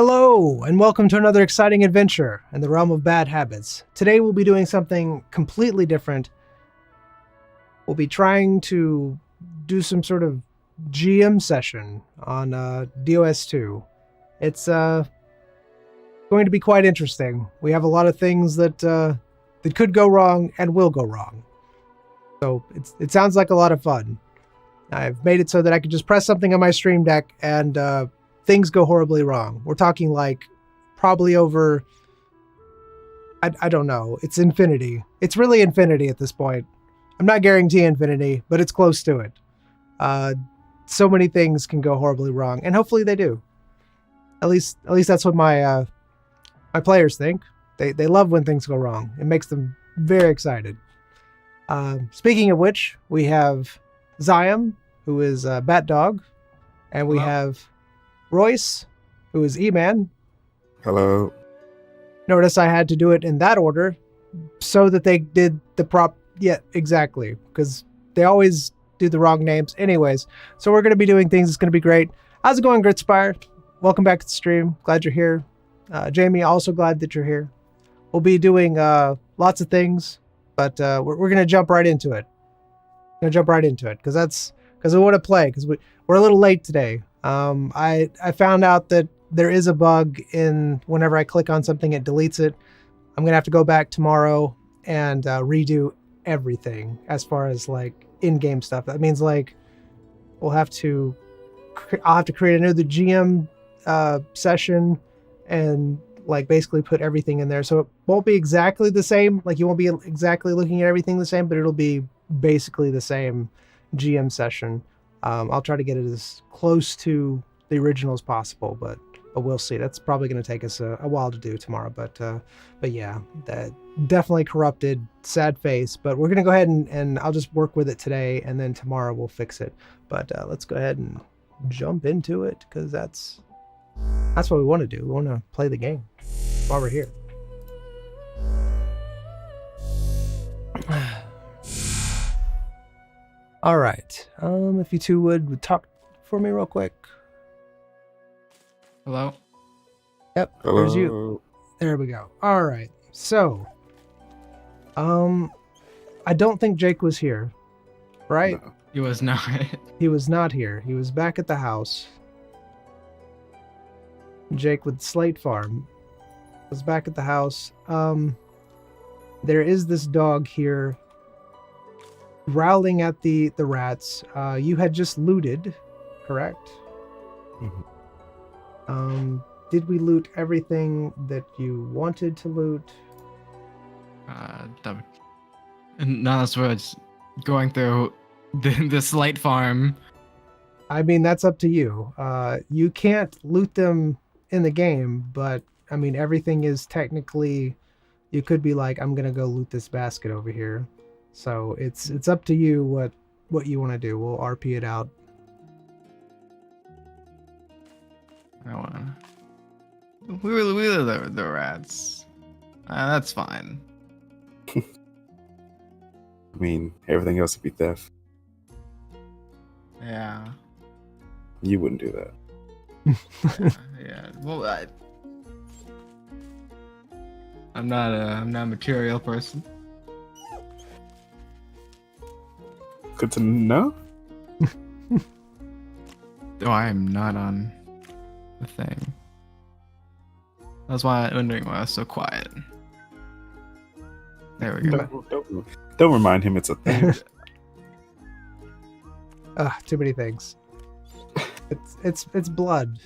Hello, and welcome to another exciting adventure in the realm of bad habits. Today we'll be doing something completely different. We'll be trying to do some sort of GM session on DOS2. It's going to be quite interesting. We have a lot of things that could go wrong and will go wrong. So it sounds like a lot of fun. I've made it so that I can just press something on my stream deck and things go horribly wrong. We're talking like probably over, I don't know. It's infinity. It's really infinity at this point. I'm not guaranteeing infinity, but it's close to it. So many things can go horribly wrong, and hopefully they do. At least that's what my players think. They love when things go wrong. It makes them very excited. Speaking of which, we have Zion, who is Bat Dog, and we have Royce, who is E-Man. Hello. Notice I had to do it in that order so that they did the prop. Yeah, exactly. Because they always do the wrong names. Anyways, so we're going to be doing things. It's going to be great. How's it going, Gritspire? Welcome back to the stream. Glad you're here. Jamie, also glad that you're here. We'll be doing lots of things, but we're going to jump right into it. Because we want to play, because we're a little late today. I found out that there is a bug in whenever I click on something, it deletes it. I'm going to have to go back tomorrow and redo everything as far as like in-game stuff. That means like I'll have to create another GM session and like basically put everything in there. So it won't be exactly the same. Like you won't be exactly looking at everything the same, but it'll be basically the same GM session. I'll try to get it as close to the original as possible, but we'll see. That's probably going to take us a while to do tomorrow. But yeah, that definitely corrupted. Sad face. But we're going to go ahead and I'll just work with it today, and then tomorrow we'll fix it. But let's go ahead and jump into it, because that's what we want to do. We want to play the game while we're here. All right. If you two would talk for me real quick. Hello? Yep, Hello. there's you. There we go. All right. So, I don't think Jake was here, right? No. He was not. He was not here. He was back at the house. Jake with Slate Farm was back at the house. There is this dog here growling at the rats. You had just looted, correct? Mhm. Did we loot everything that you wanted to loot? No, that's what's going through the Slate Farm. I mean, that's up to you. You can't loot them in the game, but I mean, everything is technically, you could be like, I'm gonna go loot this basket over here. So it's up to you what you want to do. We'll RP it out. I wanna. We were the rats. That's fine. I mean, everything else would be theft. Yeah. You wouldn't do that. Yeah. Well, I'm not a material person. Good to know. Oh, I am not on the thing. That's why I'm wondering why I was so quiet. There we go. Don't remind him it's a thing. Too many things. It's blood.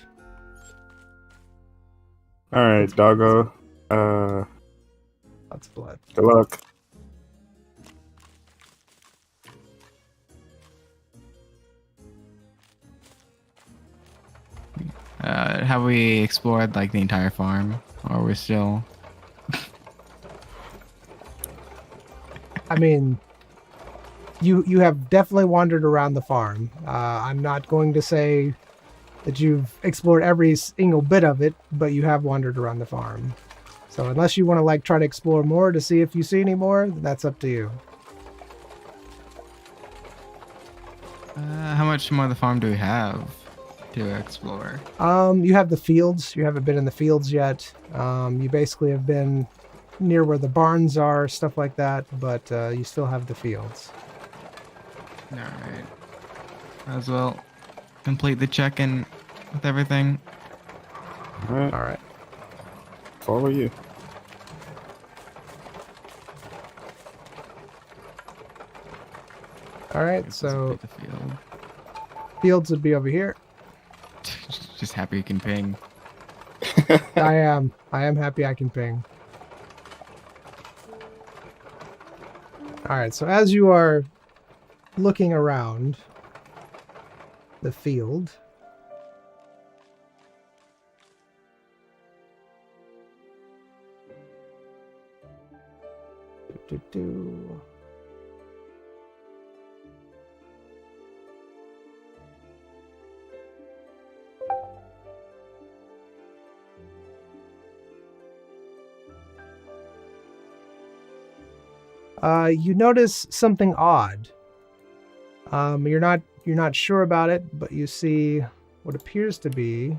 All right, doggo. Lots of blood. Good luck. Have we explored like the entire farm, or are we still? I mean, you have definitely wandered around the farm. I'm not going to say that you've explored every single bit of it, but you have wandered around the farm. So unless you want to like try to explore more to see if you see any more, that's up to you. How much more of the farm do we have? to explore? You have the fields. You haven't been in the fields yet. You basically have been near where the barns are, stuff like that, but you still have the fields. Alright. As well complete the check-in with everything. All right. All right. Follow you. All right, Let's so complete the field. fields would be over here. Just happy you can ping. I am happy I can ping. All right, so as you are looking around the field, do. You notice something odd. You're not sure about it, but you see what appears to be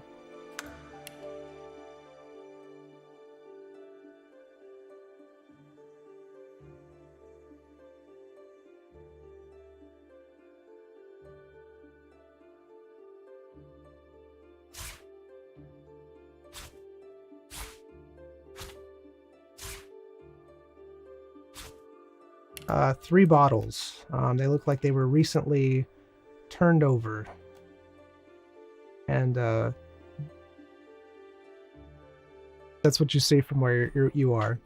three bottles. They look like they were recently turned over. And that's what you see from where you are.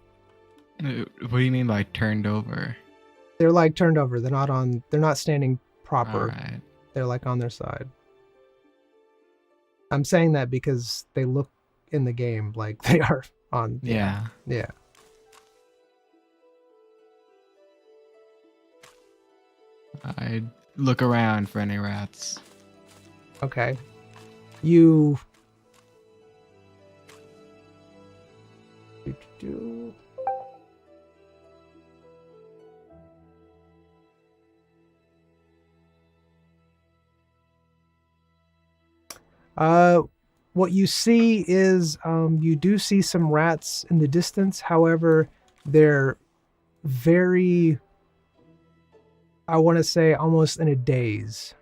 What do you mean by turned over? They're like turned over. They're not standing proper. Alright. They're like on their side. I'm saying that because they look in the game like they are on. Yeah. Yeah. I'd look around for any rats. Okay. You do. What you see is you do see some rats in the distance. However, they're very, I want to say, almost in a daze.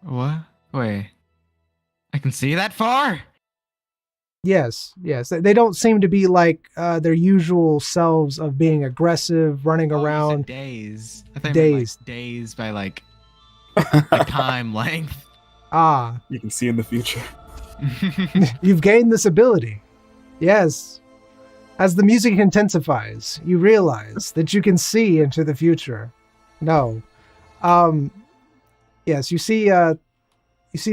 What? Wait. I can see that far? Yes. They don't seem to be like their usual selves of being aggressive, running Oh, you said around. days. I thought you meant, Days. like, days by like the time length. Ah, You can see in the future. you've gained this ability. Yes. As the music intensifies, you realize that you can see into the future. No. Yes, you see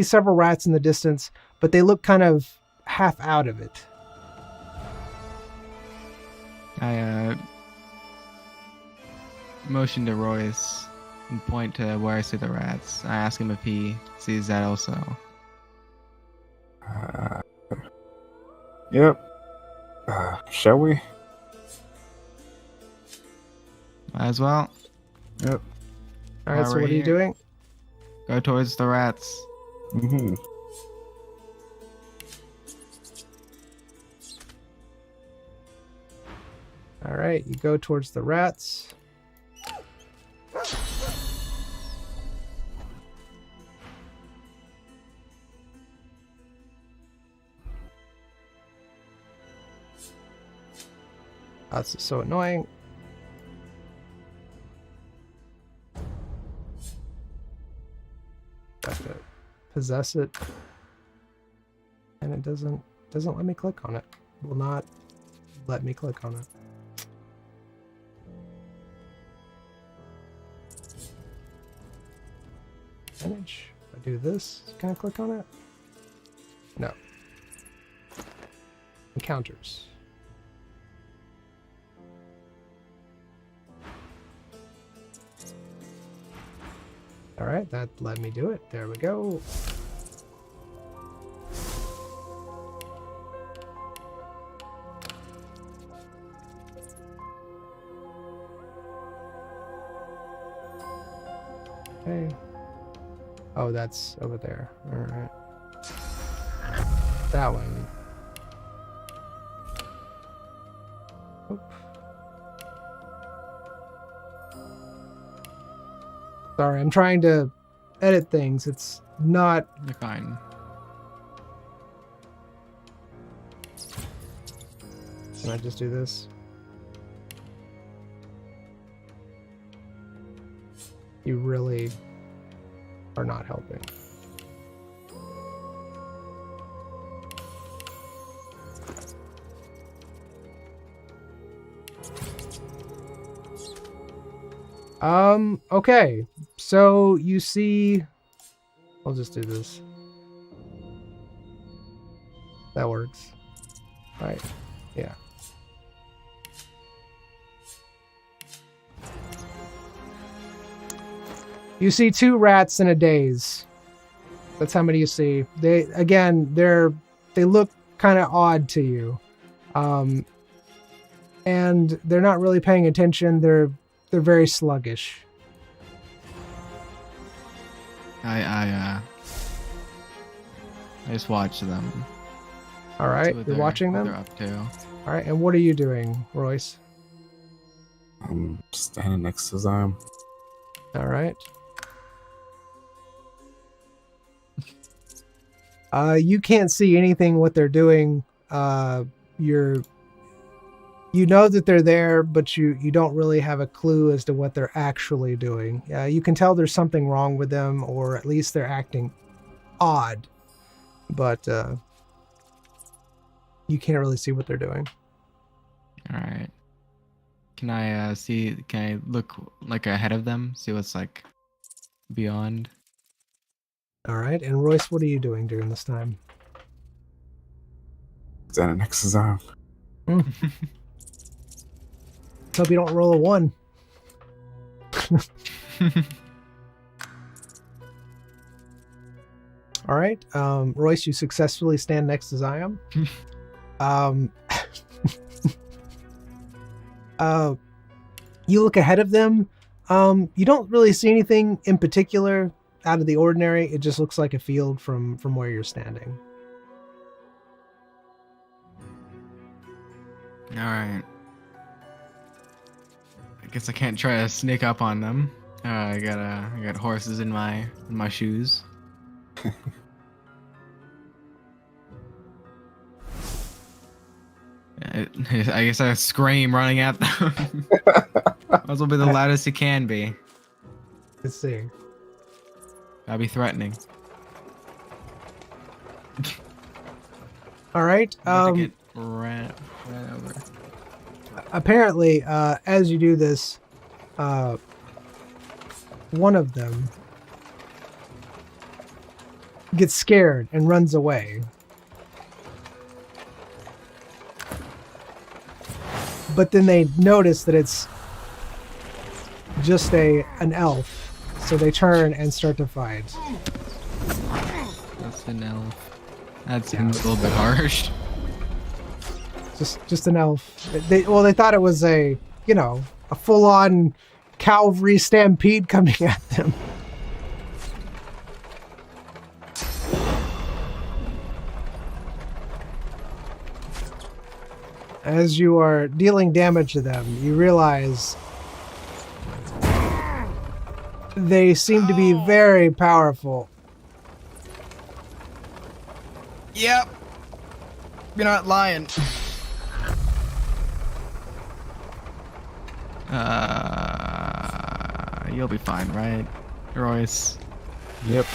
several rats in the distance, but they look kind of half out of it. I motion to Royce and point to where I see the rats. I ask him if he sees that also. Yep. Shall we? Might as well. Yep. All right, While so we're what are you here. doing? Go towards the rats. Mm-hmm. All right, you go towards the rats. That's so annoying. Have to possess it, and it doesn't let me click on it. Will not let me click on it. Manage. If I do this, can I click on it? No. Encounters. All right, that let me do it. There we go. Okay. Oh, that's over there. All right. That one. Oop. Sorry, I'm trying to edit things. It's not. You're fine. Can I just do this? You really are not helping. Okay. So you see, I'll just do this. That works. Right. Yeah. You see 2 rats in a daze. That's how many you see. They look kind of odd to you. And they're not really paying attention. They're very sluggish. I just watch them. All right, See what you're watching what them? they're up to. All right, and what are you doing, Royce? I'm standing next to Zion. All right. You can't see anything what they're doing. You know that they're there, but you don't really have a clue as to what they're actually doing. You can tell there's something wrong with them, or at least they're acting odd. But you can't really see what they're doing. All right. Can I see? Can I look like ahead of them? See what's like beyond? All right, and Royce, what are you doing during this time? Standing next to Zion. Hope you don't roll a 1. All right, Royce, you successfully stand next to Zion. You look ahead of them. You don't really see anything in particular out of the ordinary. It just looks like a field from where you're standing. All right. I guess I can't try to sneak up on them. I got horses in my shoes. I guess I scream running at them. Might as well be the loudest you can be. Let's see. I'll be threatening. All right. Get ran over. Apparently, as you do this, one of them gets scared and runs away. But then they notice that it's just an elf, so they turn and start to fight. That's an elf. That seems a little bit harsh. Just an elf. They thought it was a full-on cavalry stampede coming at them. As you are dealing damage to them, you realize they seem to be very powerful. Yep. You're not lying. You'll be fine, right, Royce? Yep.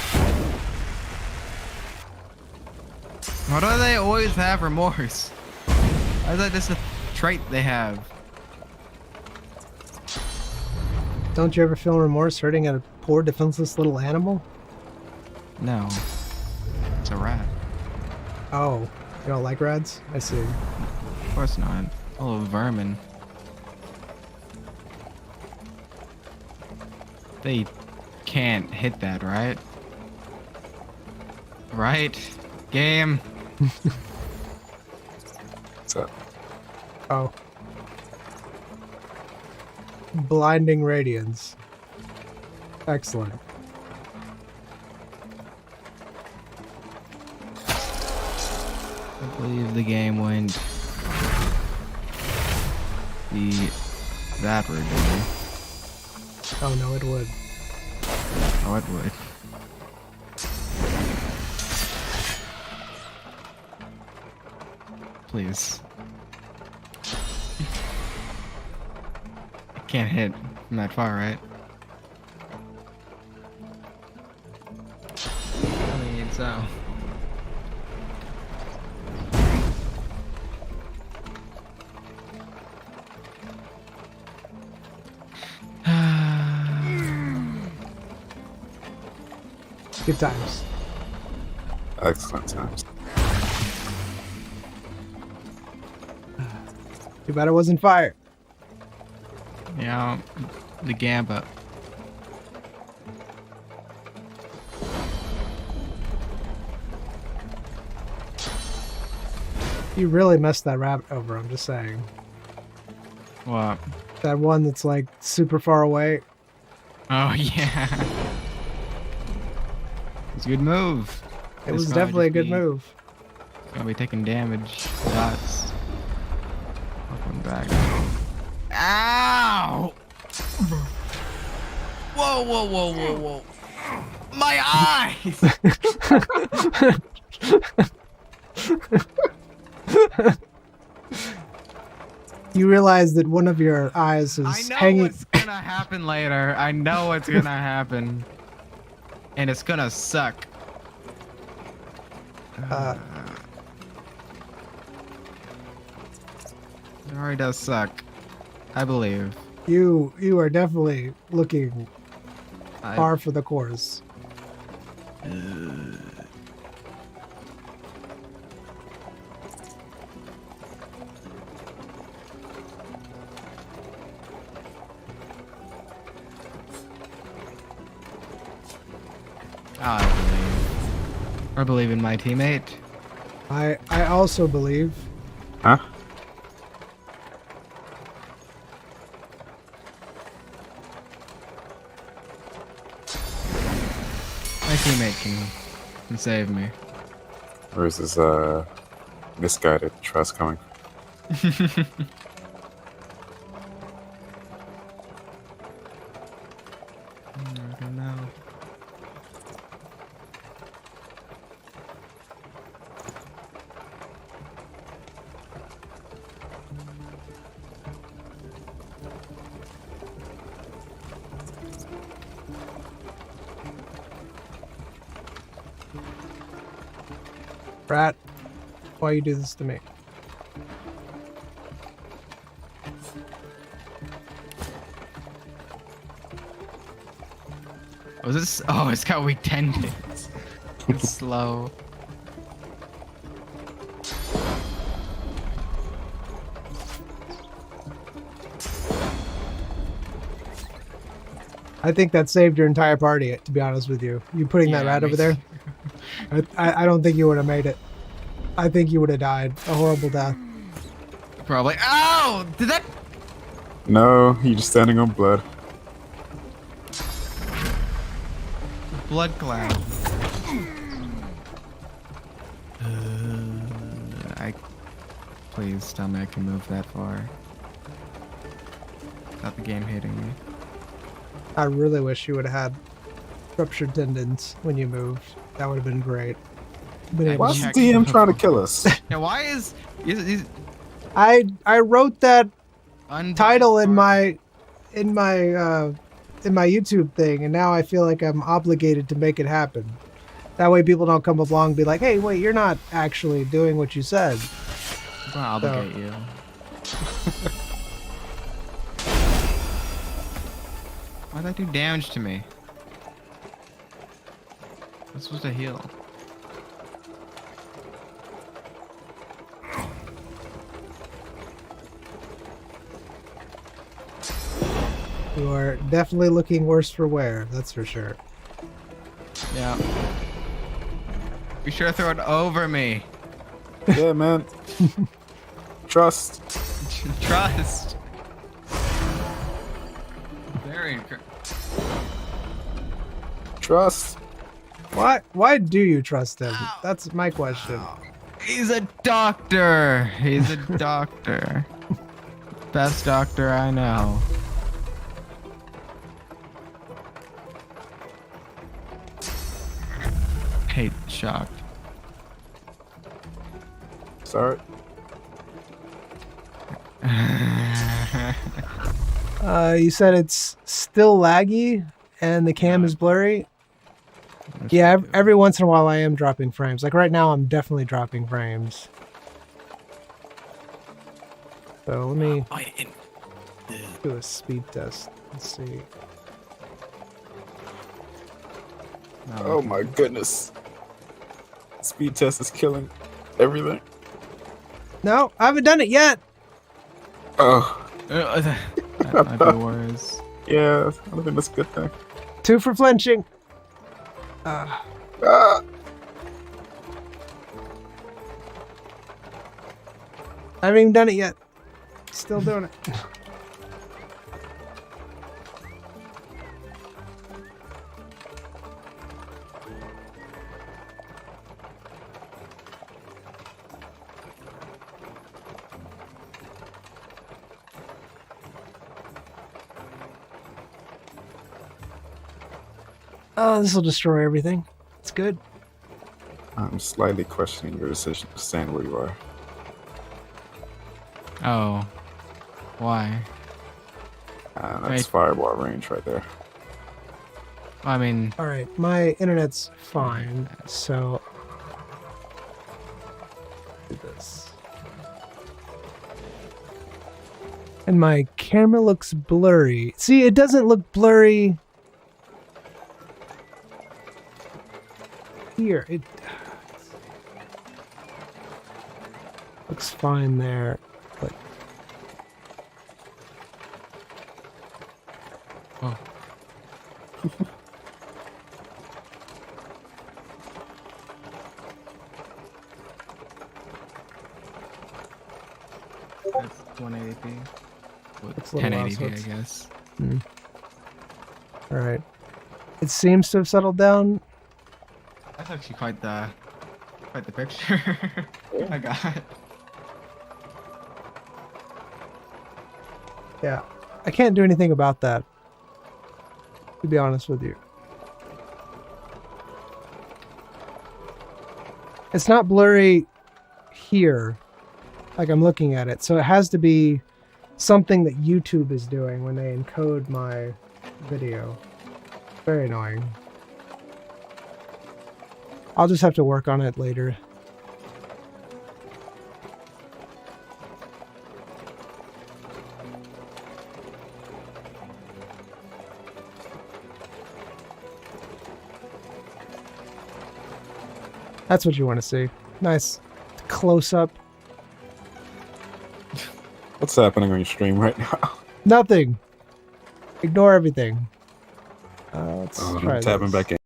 Why do they always have remorse? Why is that just a trait they have? Don't you ever feel remorse hurting a poor defenseless little animal? No. It's a rat. Oh, you don't like rats? I see. Of course not. Full of vermin. They can't hit that, right? Right? Game. What's up? Oh. Blinding radiance. Excellent. I believe the game went that route. Oh no, it would. Oh, it would. Please. I can't hit from that far, right? I mean, so. Good times. Excellent times. Too bad it wasn't fire. Yeah, the gamba. You really messed that rabbit over, I'm just saying. What? That one that's like super far away. Oh yeah. It's a good move. It was definitely a good move. Gonna be taking damage. Dots. Welcome back. Ow! Whoa, whoa, whoa, whoa, whoa. My eyes! You realize that one of your eyes I is know hanging. what's gonna happen later. I know what's gonna happen. And it's gonna suck. Uh, It already does suck. I believe. you are definitely looking par for the course. I believe in my teammate. I also believe. Huh? My teammate can save me. Where is this misguided trust coming? I don't know. Rat, why you do this to me? Was this? Oh, it's got weak tendons. It's slow. I think that saved your entire party, to be honest with you. You putting that Yeah, rat me over there? I don't think you would have made it. I think you would have died a horrible death. Probably. Oh! Did that? No, you're just standing on blood. Blood cloud. Please tell me I can move that far. Not the game hating me. I really wish you would have had ruptured tendons when you moved. That would have been great. Been able Why's to- the DM trying to kill us? Now, why is I wrote that unbiased title in party- my YouTube thing, and now I feel like I'm obligated to make it happen. That way, people don't come along and be like, "Hey, wait, you're not actually doing what you said." I'm gonna obligate you. Why'd that do damage to me? I'm supposed to heal. You are definitely looking worse for wear. That's for sure. Yeah. Be sure to throw it over me. Yeah, man. Trust. Trust. Very Trust. Why do you trust him? That's my question. He's a doctor. He's a doctor. Best doctor I know. Hate shocked. Sorry. You said it's still laggy and the cam is blurry. Yeah, every once in a while I am dropping frames. Like right now, I'm definitely dropping frames. So let me do a speed test. Let's see. Oh my goodness. Speed test is killing everything. No, I haven't done it yet. Oh. That might be worse. Yeah, I don't think that's a good thing. 2 for flinching. Ah. I haven't even done it yet. Still doing it. Oh, this will destroy everything. It's good. I'm slightly questioning your decision to stand where you are. Oh. Why? That's Right. fireball range right there. I mean, All right, my internet's fine, so do this. And my camera looks blurry. See, it doesn't look blurry here. It looks fine there, but oh. That's 180p. Well, It's a little loud, 1080p, so I it's- guess. all right. It seems to have settled down. That's actually quite the picture I got. Yeah, I can't do anything about that, to be honest with you. It's not blurry here, like I'm looking at it, so it has to be something that YouTube is doing when they encode my video. Very annoying. I'll just have to work on it later. That's what you want to see. Nice close up. What's happening on your stream right now? Nothing. Ignore everything. Let's try I'm tapping this. back in.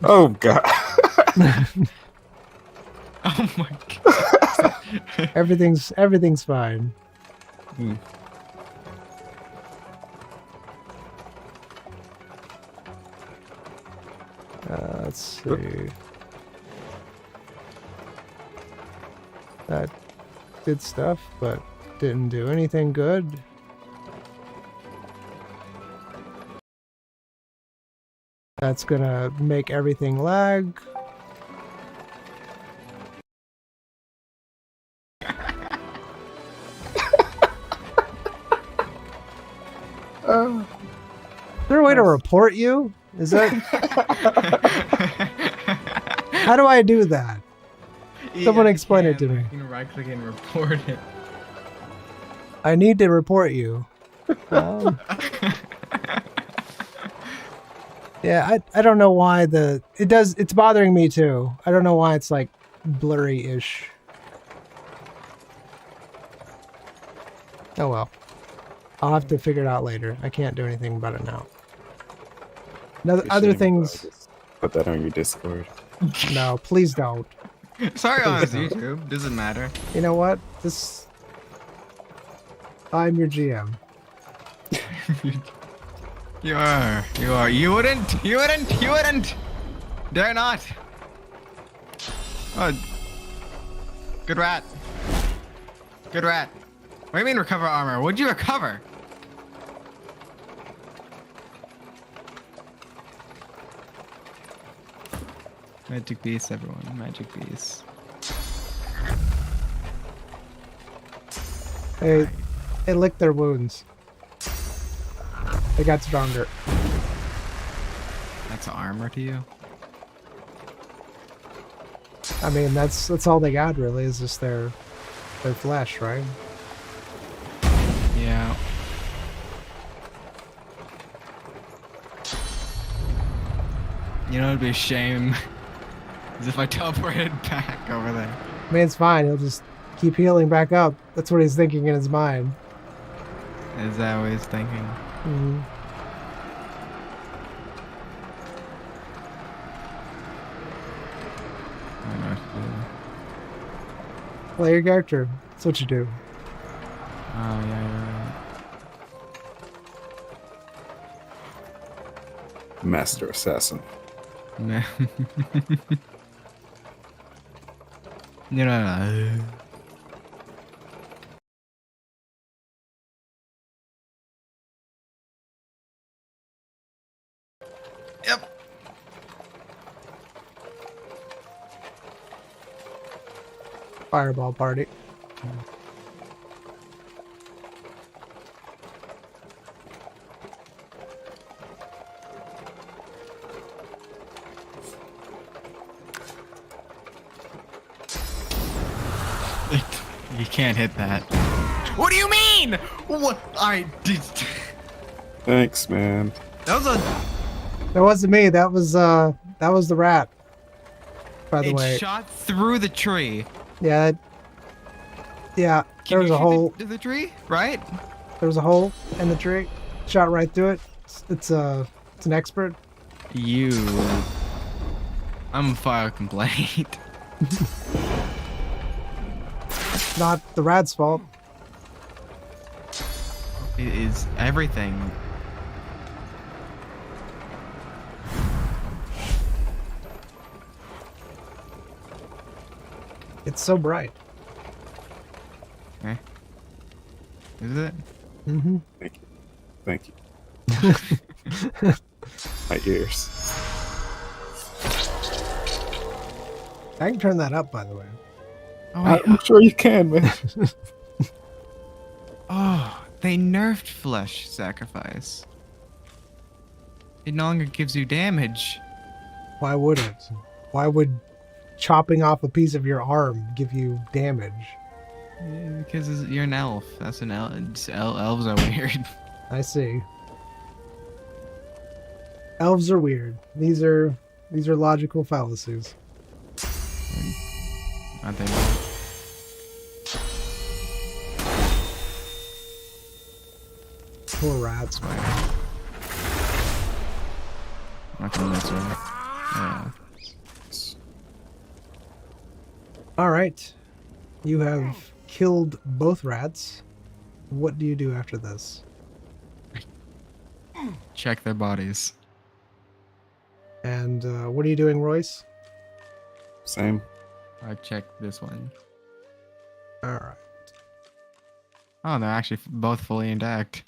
Oh god. Oh my god. Everything's fine. Hmm. Let's see. That did stuff, but didn't do anything good. That's gonna make everything lag. Is there a way to report you? Is that... How do I do that? Someone explain it to me. You can right click and report it. I need to report you. Yeah, I don't know why it's bothering me too. I don't know why it's like blurry-ish. Oh well. I'll have to figure it out later. I can't do anything about it now. Other things... Put that on your Discord. No, please don't. Sorry on Please don't. YouTube. Doesn't matter. You know what? I'm your GM. You are. You wouldn't. Dare not. Oh, Good rat. Good rat. What do you mean recover armor? What'd you recover? Magic beast, everyone. Magic beast. They licked their wounds. They got stronger. That's armor to you? I mean, that's all they got really, is just their flesh, right? Yeah. You know, it'd be a shame is if I teleported back over there. I mean, it's fine. He'll just keep healing back up. That's what he's thinking in his mind. Is that what he's thinking? Mm-hmm. I don't know what to do. Play your character. That's what you do. Oh, yeah, you're right. Master assassin. No. No. Yep. Fireball party. You can't hit that. What do you mean? What? I did. Thanks, man. That was a. That wasn't me. That was the rat. By the way. It shot through the tree. Yeah. Yeah. Can There was you a shoot hole. the tree, right? There was a hole in the tree. Shot right through it. It's an expert. You. I'm gonna file a complaint. Not the rat's fault. It is everything. It's so bright. Okay. Is it? Mm-hmm. Thank you. Thank you. My ears. I can turn that up, by the way. Oh, wait. I'm sure you can, man. Oh, they nerfed flesh sacrifice. It no longer gives you damage. Why would it? Why would chopping off a piece of your arm give you damage? Because you're an elf. That's an elf. Elves are weird. I see. Elves are weird. These are logical fallacies. Aren't they? Not? Poor rats, man. Not gonna mess with it. Yeah. All right. You have killed both rats. What do you do after this? Check their bodies. And what are you doing, Royce? Same. I checked this one. All right. Oh, they're actually both fully intact.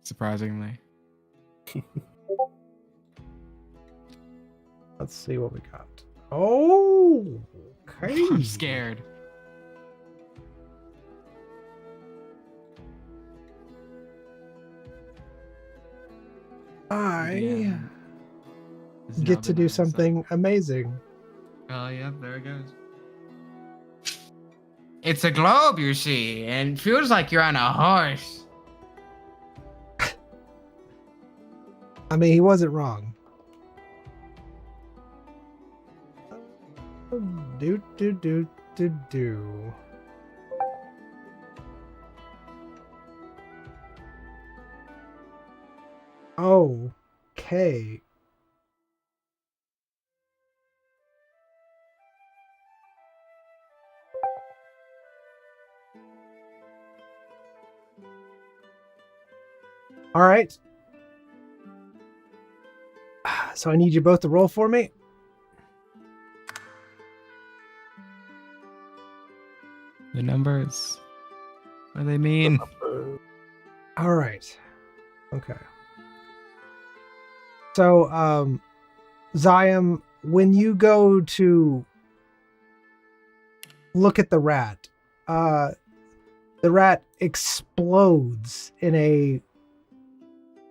Surprisingly. Let's see what we got. Oh, okay. I'm scared. I Yeah. It's get not to been do nice, so- something amazing. Oh, yeah, there it goes. It's a globe, you see, and it feels like you're on a horse. I mean, he wasn't wrong. Do do do do do. Okay. All right. So I need you both to roll for me. The numbers. What do they mean? All right. Okay. So, Zion, when you go to look at the rat explodes in a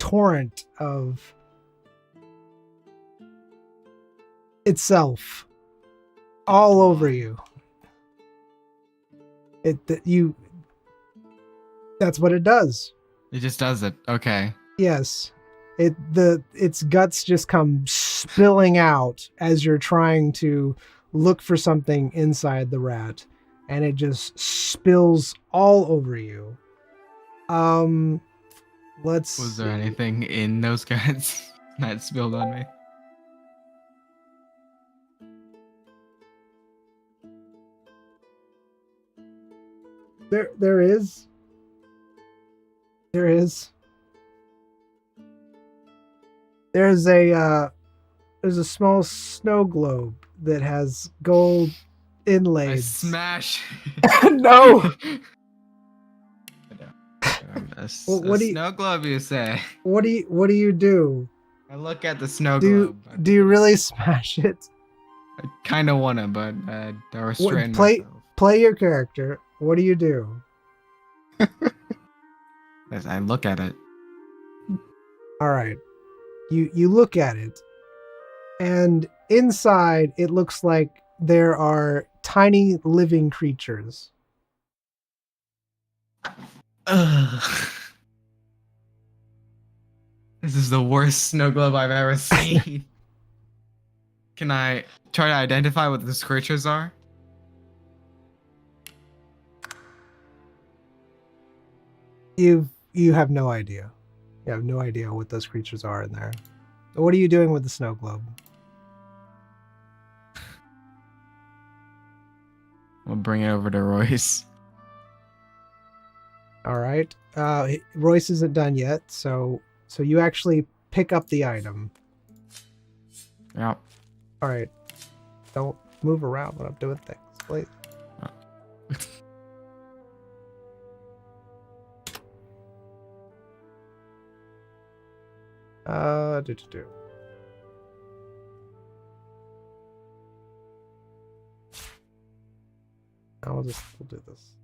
torrent of itself all over you. That's what it does. It just does it. Okay. Yes. Its guts just come spilling out as you're trying to look for something inside the rat, and it just spills all over you. Let's Was there see. anything in those guts that spilled on me? There is. There's a small snow globe that has gold I inlays. smash. No. A What do you- snow globe, you say? What do you do? I look at the snow Do globe. do you really smash it? I kind of wanna, but I restrain play myself. play your character. What do you do? As I look at it. All right. You look at it, and inside it looks like there are tiny living creatures. Ugh. This is the worst snow globe I've ever seen. Can I try to identify what these creatures are? You have no idea. You have no idea what those creatures are in there. What are you doing with the snow globe? We'll bring it over to Royce. All right. Royce isn't done yet, so you actually pick up the item. Yep. All right. Don't move around when I'm doing things, please. Do. We'll do this.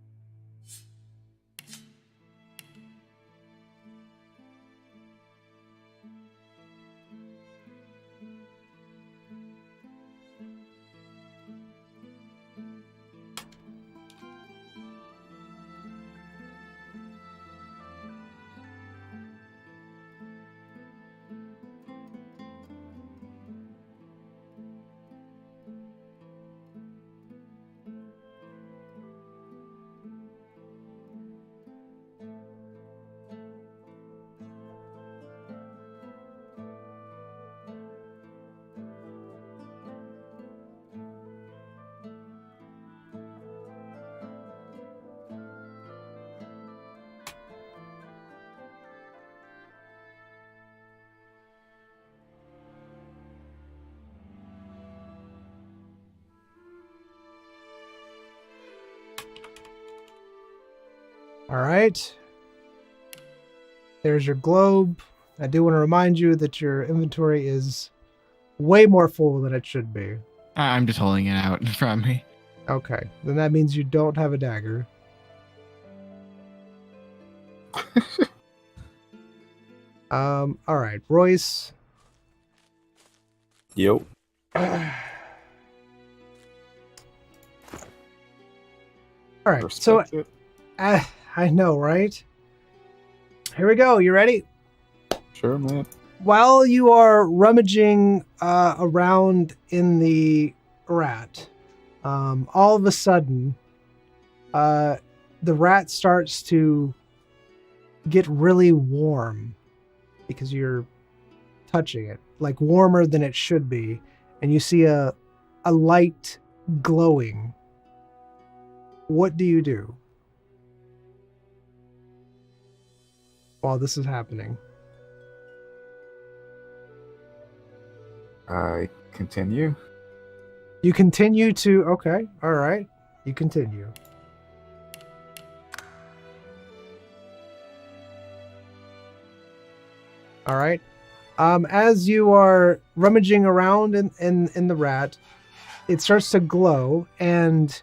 All right. There's your globe. I do want to remind you that your inventory is way more full than it should be. I'm just holding it out from me. Okay. Then that means you don't have a dagger. All right. Royce. Yo. All right. So Respect it. I know, right? Here we go. You ready? Sure, man. While you are rummaging around in the rat, all of a sudden, the rat starts to get really warm because you're touching it, like warmer than it should be, and you see a light glowing. What do you do while this is happening? I continue. You continue to... Okay, all right. You continue. All right. As you are rummaging around in the rat, it starts to glow, and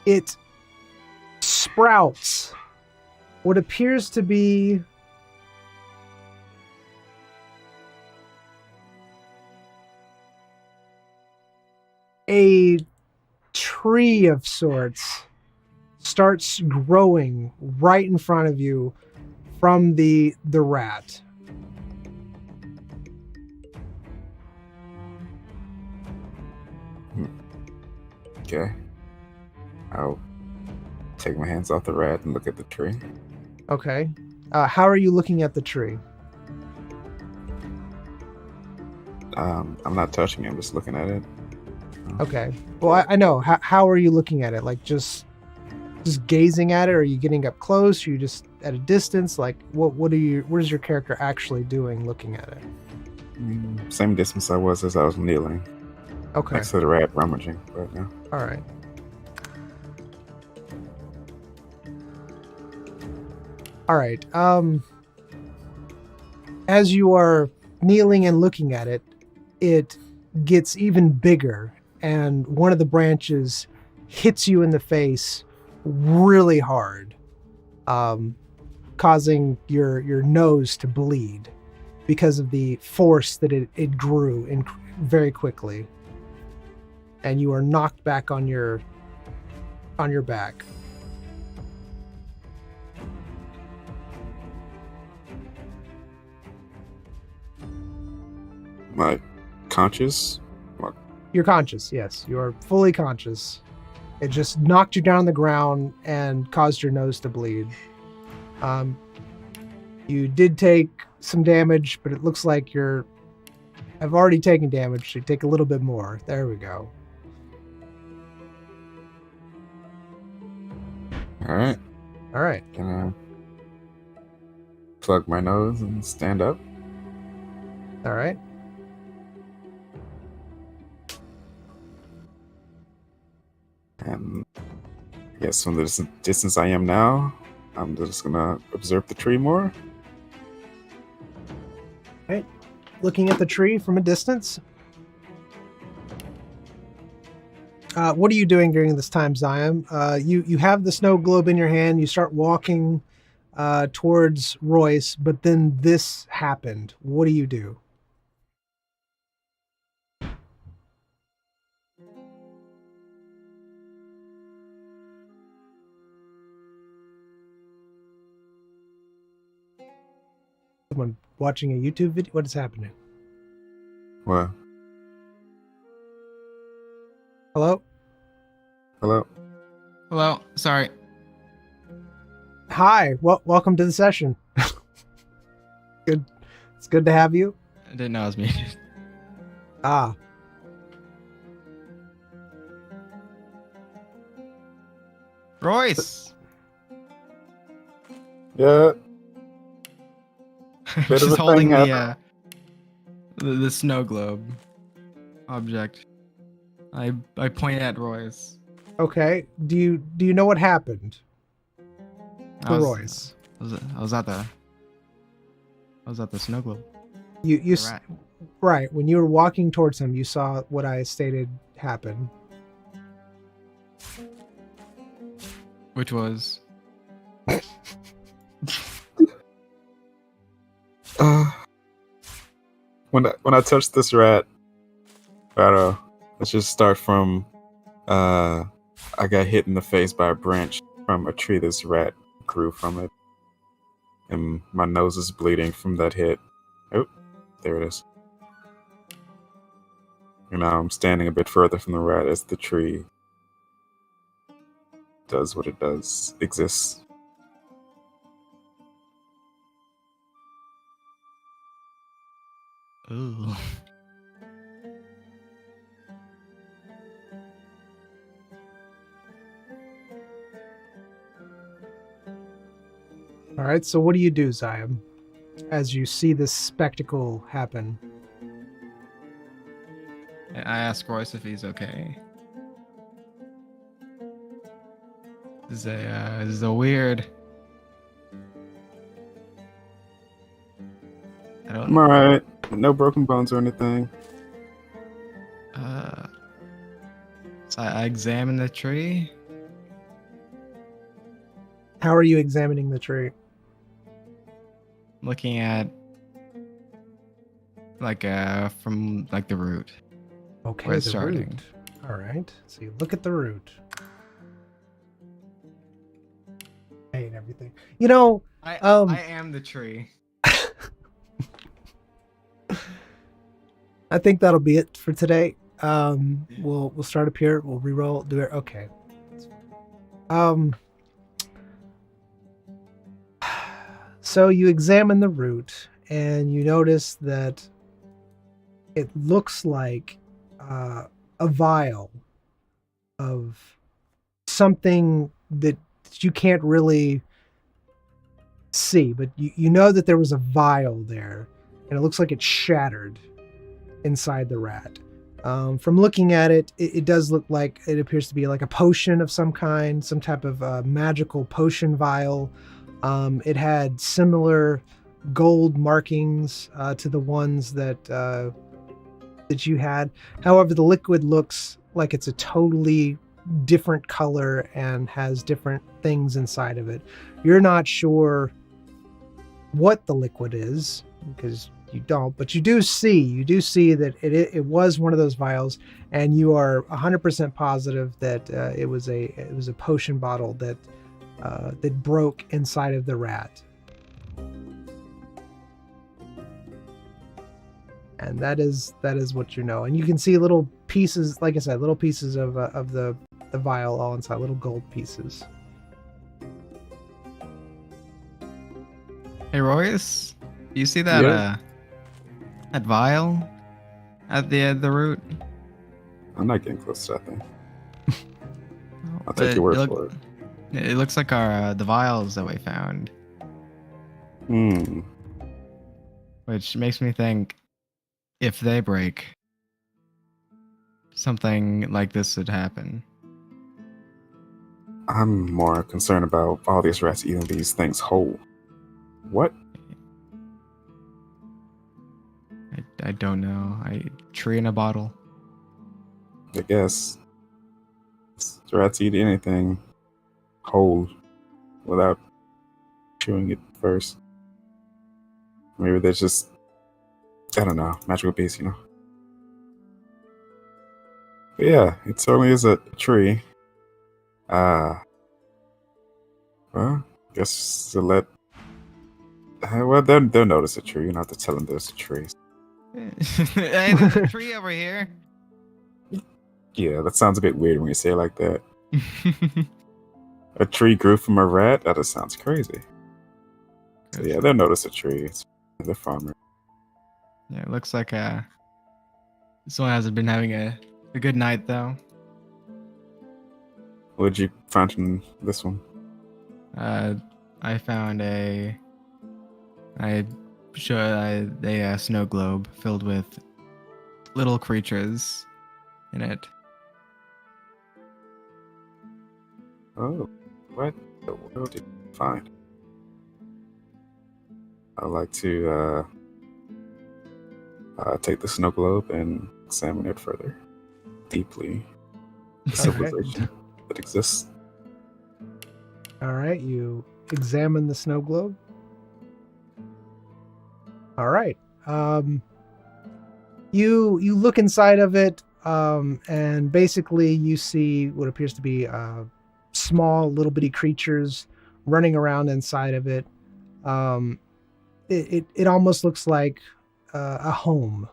it sprouts what appears to be a tree of sorts. Starts growing right in front of you from the rat. Okay. I'll take my hands off the rat and look at the tree. Okay. How are you looking at the tree? I'm not touching it. I'm just looking at it. Okay. Well, I know. How are you looking at it? Like just gazing at it? Or are you getting up close? Are you just at a distance? Like what is your character actually doing looking at it? Same distance I was as I was kneeling Okay. next to the rat rummaging. But yeah. All right. All right. As you are kneeling and looking at it, it gets even bigger, and one of the branches hits you in the face really hard, causing your nose to bleed because of the force that it grew in very quickly, and you are knocked back on your back. Like conscious. What? You're conscious, yes. You are fully conscious. It just knocked you down on the ground and caused your nose to bleed. You did take some damage, but it looks like I've already taken damage, so you take a little bit more. There we go. All right. All right. Can I plug my nose and stand up? All right. And I guess from the distance I am now, I'm just gonna observe the tree more. Right. Looking at the tree from a distance. What are you doing during this time, Zion? You have the snow globe in your hand. You start walking towards Royce, but then this happened. What do you do? Someone watching a YouTube video? What is happening? What? Hello? Hello? Hello. Sorry. Hi. Welcome to the session. Good. It's good to have you. I didn't know it was me. Ah. Royce. Yeah. Bit of Just a holding thing the snow globe object. I point at Royce. Okay. Do you know what happened to Royce? I was at the snow globe. You The rat. right, when you were walking towards him, you saw what I stated happen. Which was When I touched this rat, let's just start from I got hit in the face by a branch from a tree this rat grew from it. And my nose is bleeding from that hit. Oh, there it is. And now I'm standing a bit further from the rat as the tree does what it does, exists. ooh. All right, so what do you do, Zion, as you see this spectacle happen? I asked Royce if he's okay. This is a weird I'm alright. No broken bones or anything. So I examine the tree. How are you examining the tree? Looking at from like the root. Okay, Where it's the starting. root. All right. So you look at the root. And everything. You know, I am the tree. I think that'll be it for today. We'll start up here. We'll reroll. Do it. Okay. So you examine the root, and you notice that it looks like a vial of something that you can't really see, but you know that there was a vial there, and it looks like it's shattered inside the rat. From looking at it, it does look like it appears to be like a potion of some kind, some type of magical potion vial. It had similar gold markings to the ones that you had. However, the liquid looks like it's a totally different color and has different things inside of it. You're not sure what the liquid is because you don't, but you do see that it was one of those vials, and you are 100% positive that it was a potion bottle that broke inside of the rat. And that is what you know. And you can see little pieces, like I said, little pieces of the vial all inside, little gold pieces. Hey Royce, you see that Yeah. That vial at the root? I'm not getting close to that thing. I'll But take your word it for it. It looks like our the vials that we found, which makes me think if they break, something like this would happen. I'm more concerned about all these rats eating these things whole. What? I don't know. Tree in a bottle. I guess rats eat anything whole without chewing it first. Maybe they're just, I don't know, magical beasts, you know? But yeah, it certainly is a tree. Well, guess to let. Well, they'll notice a tree. You don't have to tell them there's a tree. Hey, there's a tree over here. Yeah, that sounds a bit weird when you say it like that. A tree grew from a rat? That just sounds crazy. So yeah, they'll notice a tree. It's the farmer. Yeah, it looks like someone hasn't been having a good night though. What did you find in this one? I found a snow globe filled with little creatures in it. Oh, what the world did you find? I'd like to take the snow globe and examine it further, deeply. The civilization that exists. All right, you examine the snow globe. All right. You look inside of it, and basically you see what appears to be small, little bitty creatures running around inside of it. It almost looks like a home,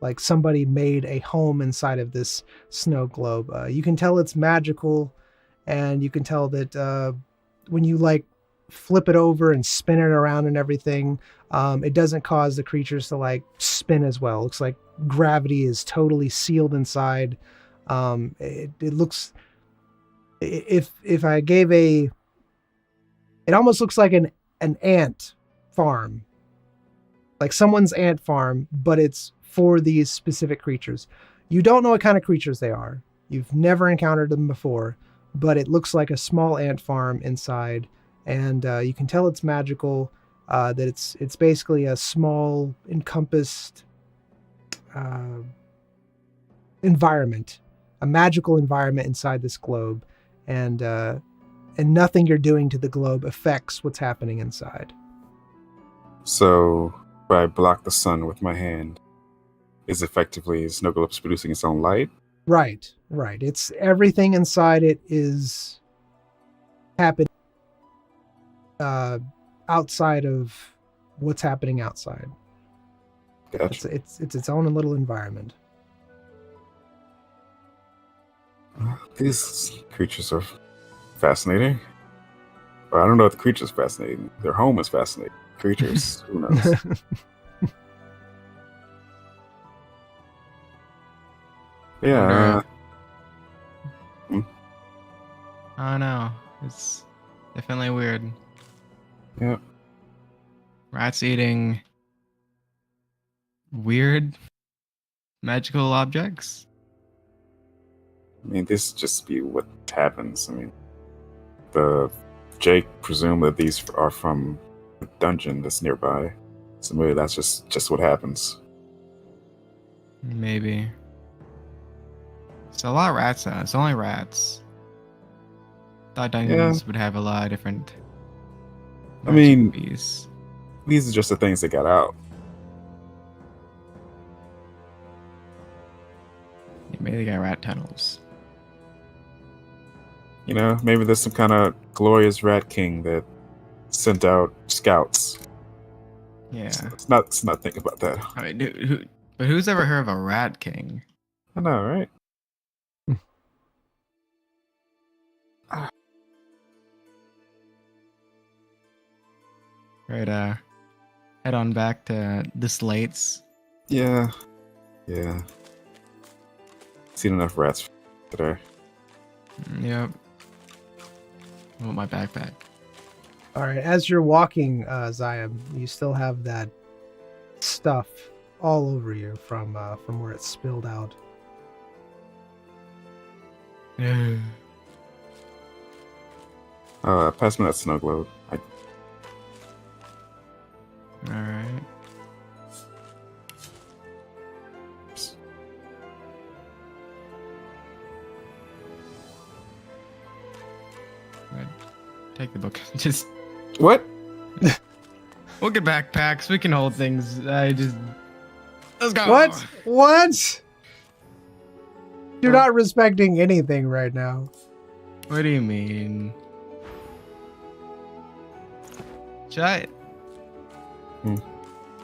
like somebody made a home inside of this snow globe. You can tell it's magical, and you can tell that when you like flip it over and spin it around and everything, it doesn't cause the creatures to like spin as well. It looks like gravity is totally sealed inside. It looks, if I gave it almost looks like an ant farm, like someone's ant farm, but it's for these specific creatures. You don't know what kind of creatures they are. You've never encountered them before, but it looks like a small ant farm inside, and you can tell it's magical. that it's basically a small encompassed environment, a magical environment inside this globe, and nothing you're doing to the globe affects what's happening inside. So, if I block the sun with my hand, is Snow Globe's producing its own light? Right. It's everything inside it is happening outside of what's happening outside. Gotcha. It's its own little environment. These creatures are fascinating. Well, I don't know if the creature's fascinating. Their home is fascinating. Creatures, who knows? Yeah. I don't know. It's definitely weird. Yep. Rats eating weird magical objects. I mean, this just be what happens. I mean, Jake presumed that these are from a dungeon that's nearby. So maybe that's just what happens. Maybe. It's a lot of rats though. It's only rats. Thought dungeons would have a lot of different. I mean, beasts. These are just the things that got out. Maybe they got rat tunnels. You know, maybe there's some kind of glorious rat king that sent out scouts. Yeah. Let's not think about that. I mean, who's ever heard of a rat king? I know, right? Right, head on back to the slates. Yeah. Seen enough rats today. Yep. I want my backpack. All right, as you're walking, Zion, you still have that stuff all over you from where it spilled out. Pass me that snow globe. All right. Take the book. Just What? we'll get backpacks. We can hold things. Let's go. What? You're not respecting anything right now. What do you mean? Should I?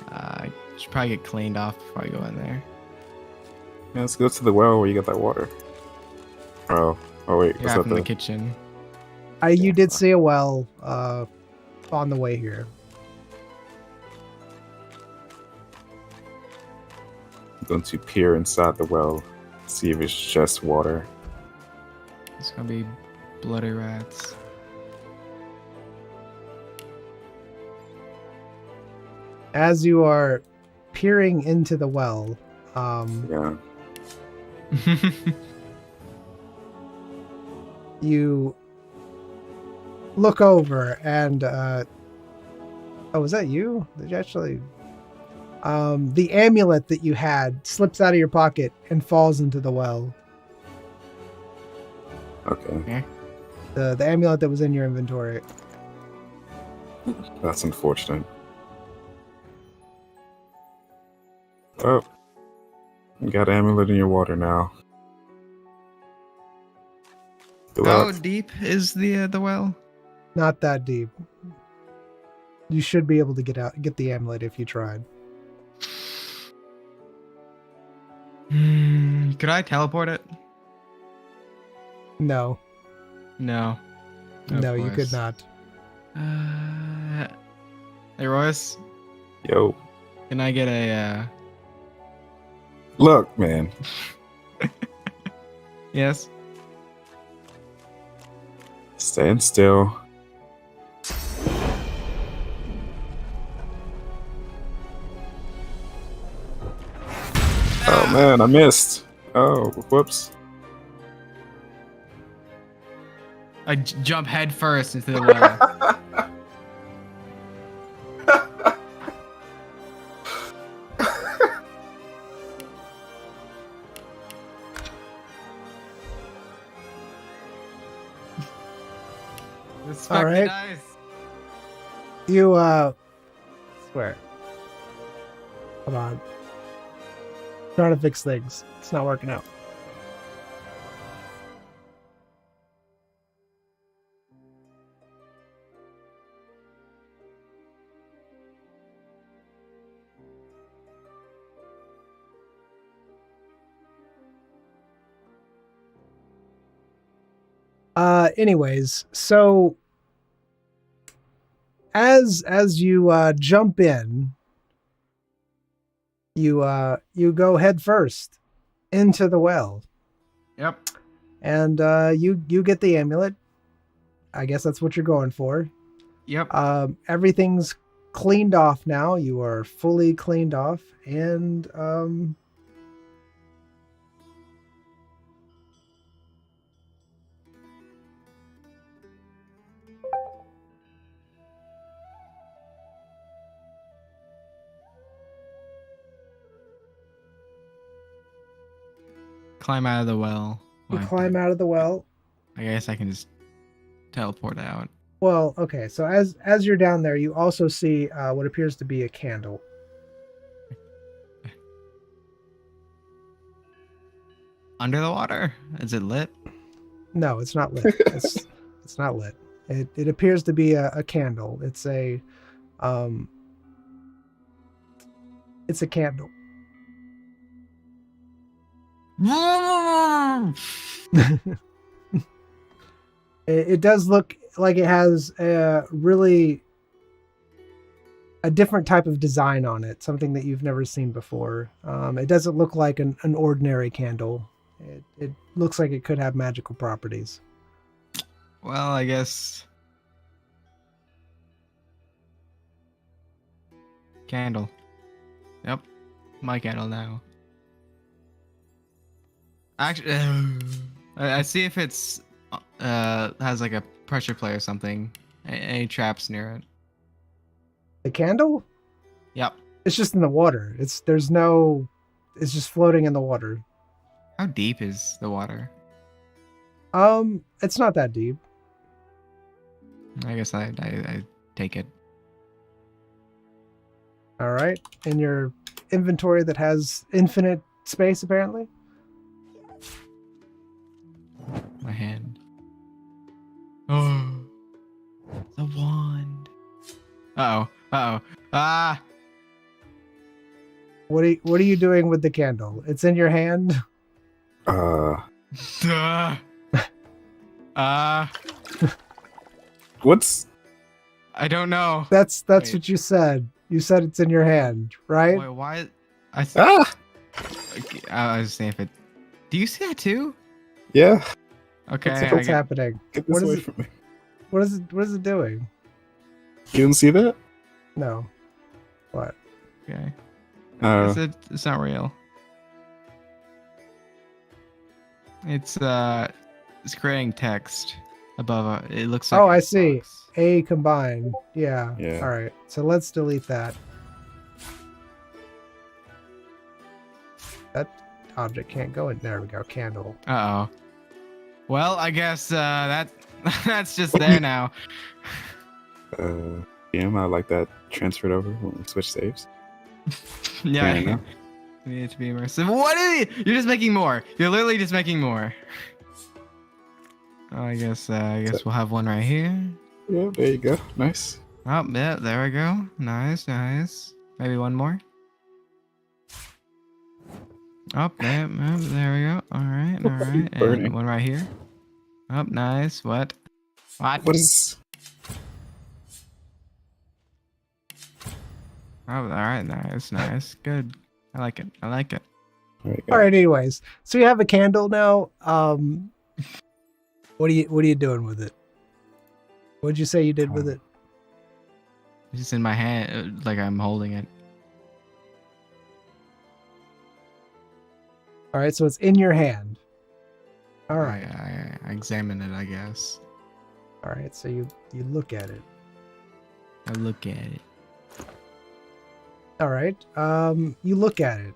I should probably get cleaned off before I go in there. Yeah, let's go to the well where you get that water. Oh wait, Yeah, from the kitchen. You did see a well on the way here. I'm going to peer inside the well, see if it's just water. It's gonna be bloody rats. As you are peering into the well, Yeah. you look over and oh, was that you? Did you actually the amulet that you had slips out of your pocket and falls into the well. Okay. The amulet that was in your inventory. That's unfortunate. Oh. You got amulet in your water now. Good How luck. deep is the well? Not that deep. You should be able to get the amulet if you tried. Could I teleport it? No. No. No, Of you could course. not. Hey Royce, Yo. can I get a Look, man. yes? Stand still. Oh man, I missed. Oh, whoops. I jump head first into the well. Respect All right. the dice. You swear. Come on. Trying to fix things. It's not working out. Anyways, so as you jump in, you go head first into the well, Yep. and you get the amulet. I guess that's what you're going for. Yep. Everything's cleaned off now. You are fully cleaned off, and Climb out of the well. you Well, climb out of the well. I guess I can just teleport out. Well, okay. So as you're down there, you also see what appears to be a candle. Under the water? Is it lit? No, it's not lit. It's not lit. It appears to be a candle. It's a candle. It does look like it has a different type of design on it, something that you've never seen before. It doesn't look like an ordinary candle. It looks like it could have magical properties. Well, I guess. Candle. Yep. My candle now. Actually, I see if it's has like a pressure plate or something. Any traps near it? The candle? Yep. It's just in the water. It's just floating in the water. How deep is the water? It's not that deep. I guess I take it. All right. In your inventory that has infinite space, apparently. My hand. Oh, the wand. Uh-oh. Uh-oh. Ah! What are you doing with the candle? It's in your hand. What's I don't know. That's Wait. what you said. You said it's in your hand, right? Wait, why? I was saying if it. Do you see that too? Yeah. Okay. What's happening? Get What this is away it? from me. What is it doing? You didn't see that? No. What? Okay. Uh, It's not real. It's creating text above. It looks like. Oh, a I see. box. A combined. Yeah. Yeah. All right. So let's delete that. That object can't go in. There we go. Candle. Uh oh. Well, I guess that that's just there now. DM, I like that transferred over when we switch saves. Yeah. Fair enough. We need it to be immersive. What are you? You're just making more. You're literally just making more. Oh, I guess we'll have one right here. Yeah, there you go. Nice. Oh, yeah, there we go. Nice, nice. Maybe one more. Oh, there we go. All right, all right. Burning. And one right here. Oh, nice. What? What is? Oh, all right, nice, nice. Good. I like it. I like it. There you go. All right. Anyways, so you have a candle now. What are you doing with it? What'd you say you did with it? It's just in my hand, like I'm holding it. All right. So it's in your hand. All right. I examine it, I guess. All right. So you look at it. I look at it. All right. You look at it.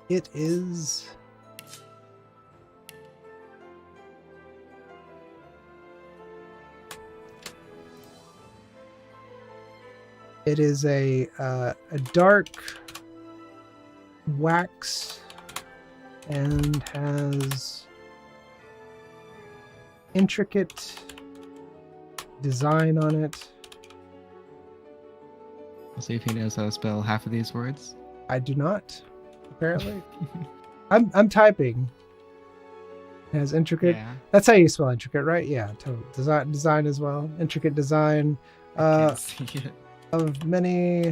It is It is a dark wax and has intricate design on it. I'll see if he knows how to spell half of these words. I do not, apparently. I'm typing. It has intricate. Yeah. That's how you spell intricate, right? Yeah. Design as well. Intricate design Can't see it. of many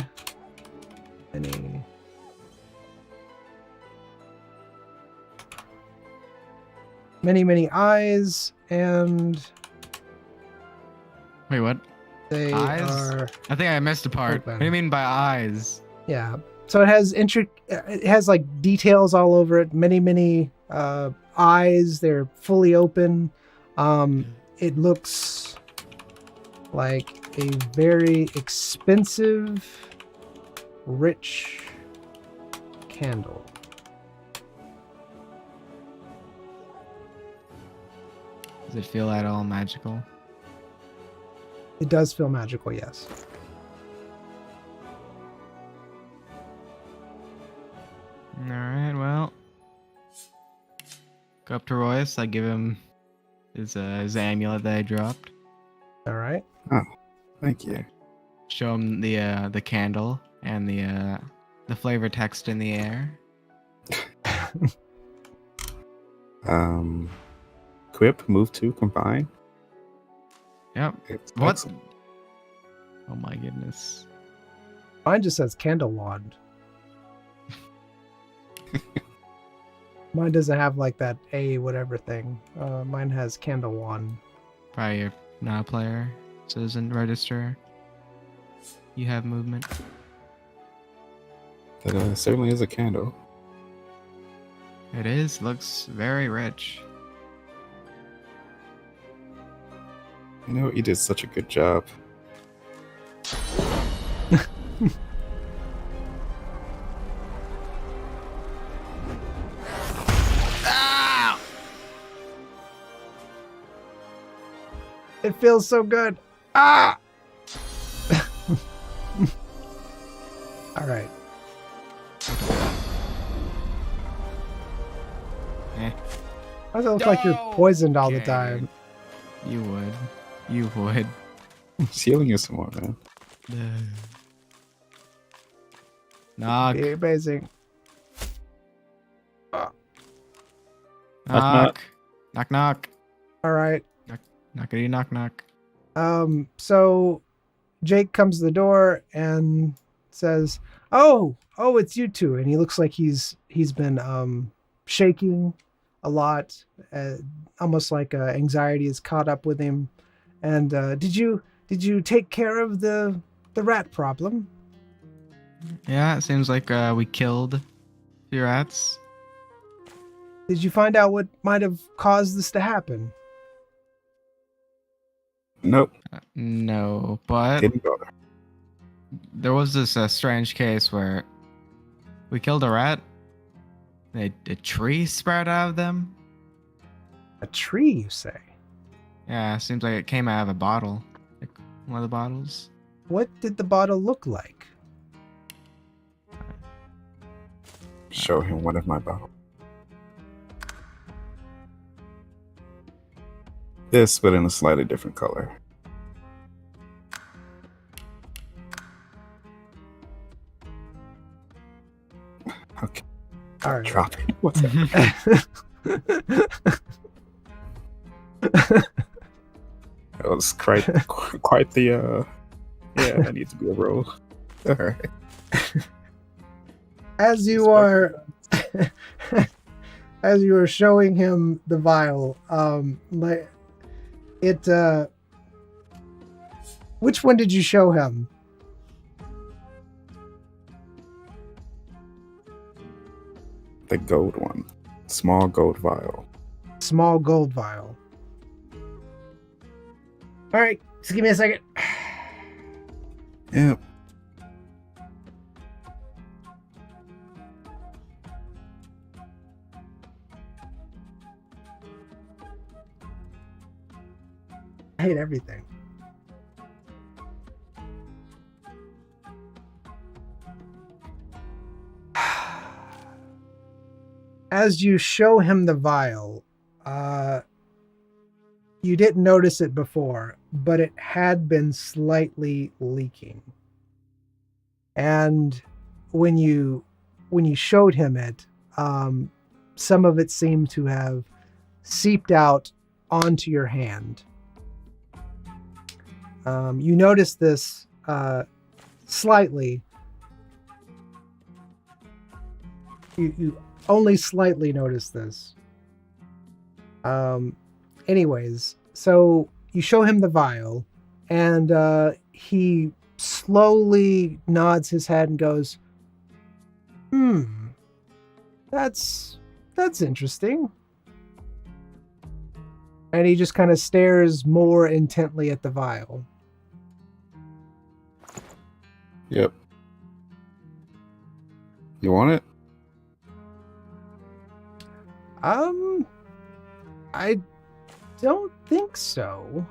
eyes, and Wait, what? they Eyes? are I think I missed a part. Open. What do you mean by eyes? yeah. So it has it has like details all over it. Many eyes. They're fully open. It looks like a very expensive, rich candle. Does it feel at all magical? It does feel magical, yes. Alright, well. Go up to Royce. I give him his amulet that I dropped. All right. Thank you. Show him the candle and the flavor text in the air. Equip, move to, combine. Yep. It's What? excellent. Oh my goodness. Mine just says candle wand. Mine doesn't have like that A whatever thing. Mine has candle wand. Probably you're not a player, so it doesn't register. You have movement. That certainly is a candle. It is. Looks very rich. You know, you did such a good job. It feels so good. Ah! All right. Eh. Why does it look like you're poisoned all the Okay. time? You would. You would. Just healing you some more, man. Knock. Be amazing. Knock. knock. Knock. Knock. All right. Knockity knock knock. So Jake comes to the door and says, "Oh, it's you two." And he looks like he's been shaking a lot, almost like anxiety has caught up with him. And did you take care of the rat problem? Yeah, it seems like we killed a few rats. Did you find out what might have caused this to happen? Nope, No, but didn't bother. there was this strange case where we killed a rat. A tree sprout out of them. A tree, you say? Yeah, seems like it came out of a bottle. Like one of the bottles. What did the bottle look like? Show him one of my bottles. This, but in a slightly different color. Okay, All right. drop it. What's that? That was quite the yeah, that needs to be a roll. All right. As you are showing him the vial, which one did you show him? The gold one. Small gold vial. Small gold vial. All right, just give me a second. Yep. I hate everything. as you show him the vial, you didn't notice it before, but it had been slightly leaking. And when you showed him it, some of it seemed to have seeped out onto your hand. You notice this slightly. You only slightly notice this. Anyways, so you show him the vial, and he slowly nods his head and goes, that's interesting. And he just kind of stares more intently at the vial. Yep. You want it? I don't think so.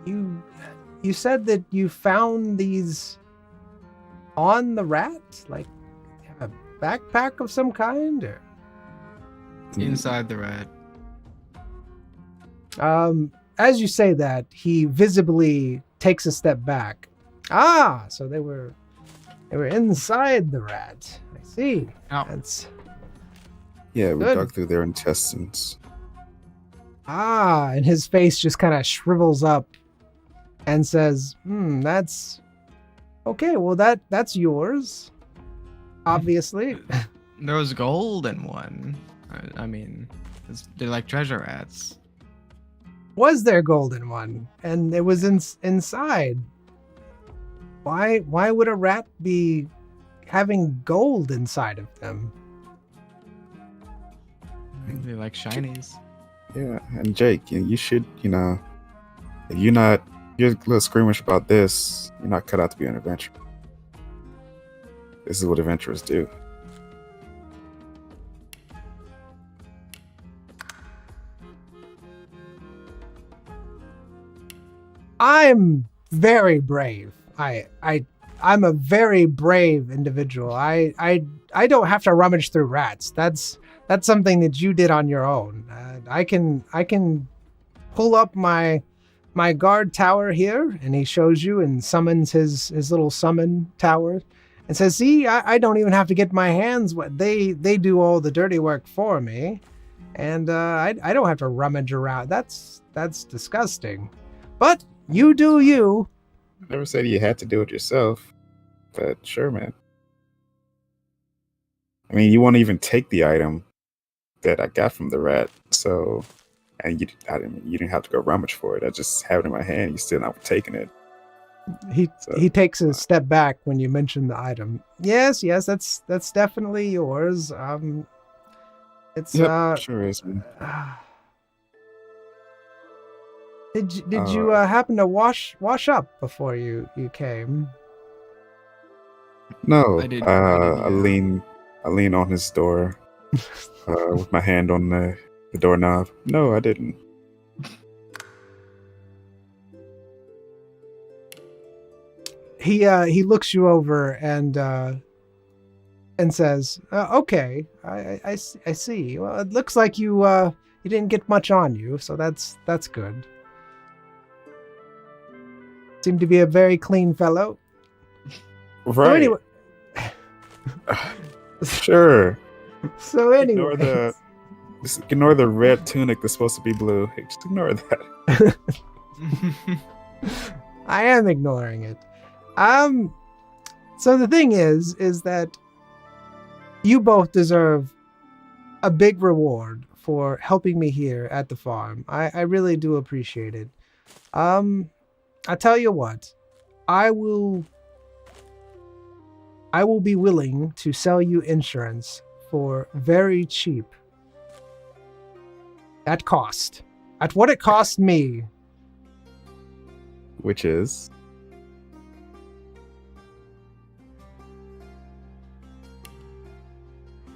You said that you found these on the rat, like a backpack of some kind, or Inside the rat. as you say that, he visibly takes a step back. Ah, so they were inside the rat. I see. Oh. That's Yeah, we Good. dug through their intestines. and his face just kind of shrivels up and says, that's okay. Well, that's yours, obviously. There was gold in one. I mean, they're like treasure rats. Was there gold in one? And it was inside. Why would a rat be having gold inside of them? They like shinies. Yeah, and Jake, you should, if you're a little squeamish about this, you're not cut out to be an adventurer. This is what adventurers do. I'm very brave. I'm a very brave individual. I don't have to rummage through rats. That's something that you did on your own. I can pull up my guard tower here, and he shows you and summons his little summon tower, and says, "See, I don't even have to get my hands wet. They do all the dirty work for me, and I don't have to rummage around. That's disgusting. But you do you." Never said you had to do it yourself, but sure, man. I mean, you won't even take the item that I got from the rat, so, and you didn't have to go rummage for it. I just have it in my hand. You still not taking it. He takes a step back when you mention the item. Yes, that's definitely yours. It's Yep, sure is, man. Did you happen to wash up before you came? No, I didn't- I lean on his door with my hand on the doorknob. No, I didn't. He looks you over and says, "Okay, I see. Well, it looks like you didn't get much on you, so that's good. Seem to be a very clean fellow." Right. So anyway, Sure. so anyway, Just ignore the red tunic that's supposed to be blue. Hey, just ignore that. I am ignoring it. So the thing is that you both deserve a big reward for helping me here at the farm. I really do appreciate it. I tell you what, I will be willing to sell you insurance for very cheap. At cost. At what it cost me. Which is?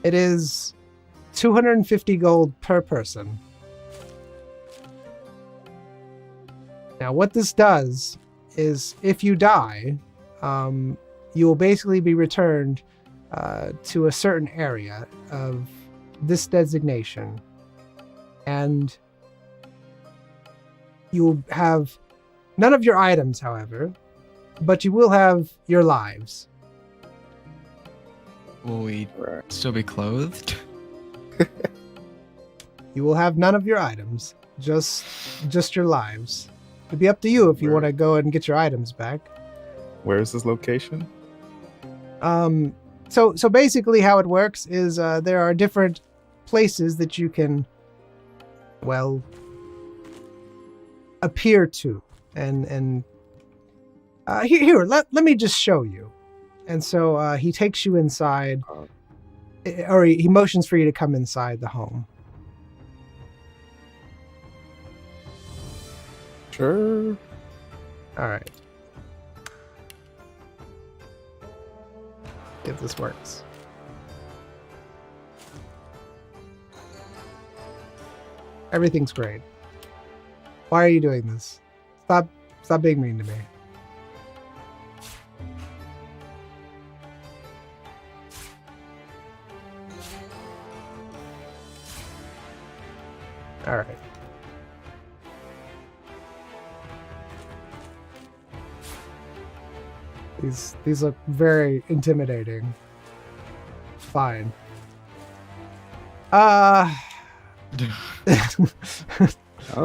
It is 250 gold per person. Now, what this does is, if you die, you will basically be returned to a certain area of this designation, and you'll have none of your items, however, but you will have your lives. Will we Right. still be clothed? You will have none of your items, just your lives. It'll be up to you if you Right. want to go and get your items back. Where is this location? So basically how it works is there are different places that you can, well, appear to, and here let me just show you. And so he takes you inside, or he motions for you to come inside the home. Sure. All right. If this works. Everything's great. Why are you doing this? Stop being mean to me. All right. These look very intimidating. Fine. Oh,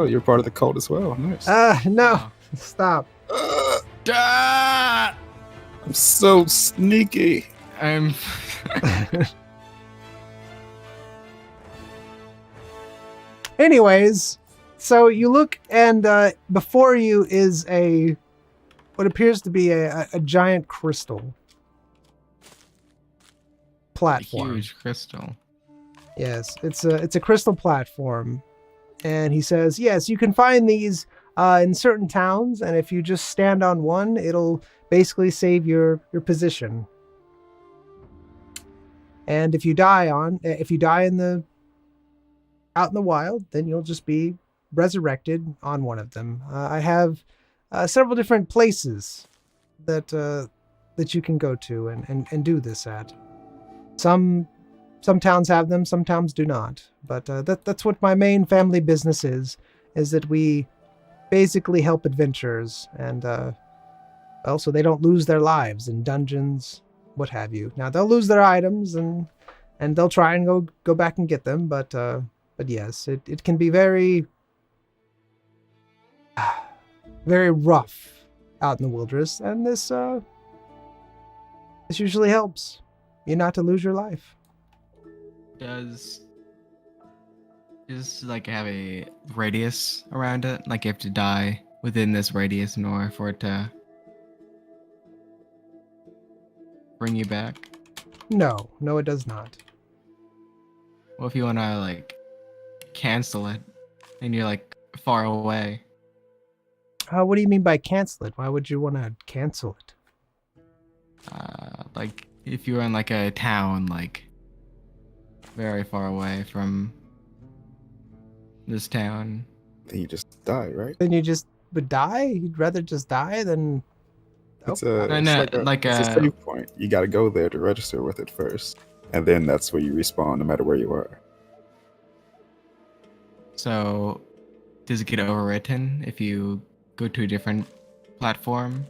you're part of the cult as well. Nice. No. Oh. Stop. Ah! I'm so sneaky. I'm. Anyways, so you look, and before you is what appears to be a giant crystal A platform. huge crystal. Yes, it's a crystal platform, and he says, yes, you can find these in certain towns, and if you just stand on one, it'll basically save your position. And if you die out in the wild, then you'll just be resurrected on one of them. I have several different places that you can go to and do this at. Some towns have them, some towns do not. But that's what my main family business is that we basically help adventurers, and well, so they don't lose their lives in dungeons, what have you. Now they'll lose their items and they'll try and go back and get them, but yes, it can be very very rough out in the wilderness, and this usually helps you not to lose your life. Does like have a radius around it? Like you have to die within this radius in order for it to bring you back? No, it does not. Well, if you want to like cancel it and you're like far away, What do you mean by cancel it? Why would you want to cancel it? like if you were in like a town like very far away from this town, Then you just die, right? Then you just would die? You'd rather just die than... It's Oh, a, No, it's no, like it's a a- save point. You got to go there to register with it first, and then that's where you respawn, no matter where you are. so does it get overwritten if you go to a different platform?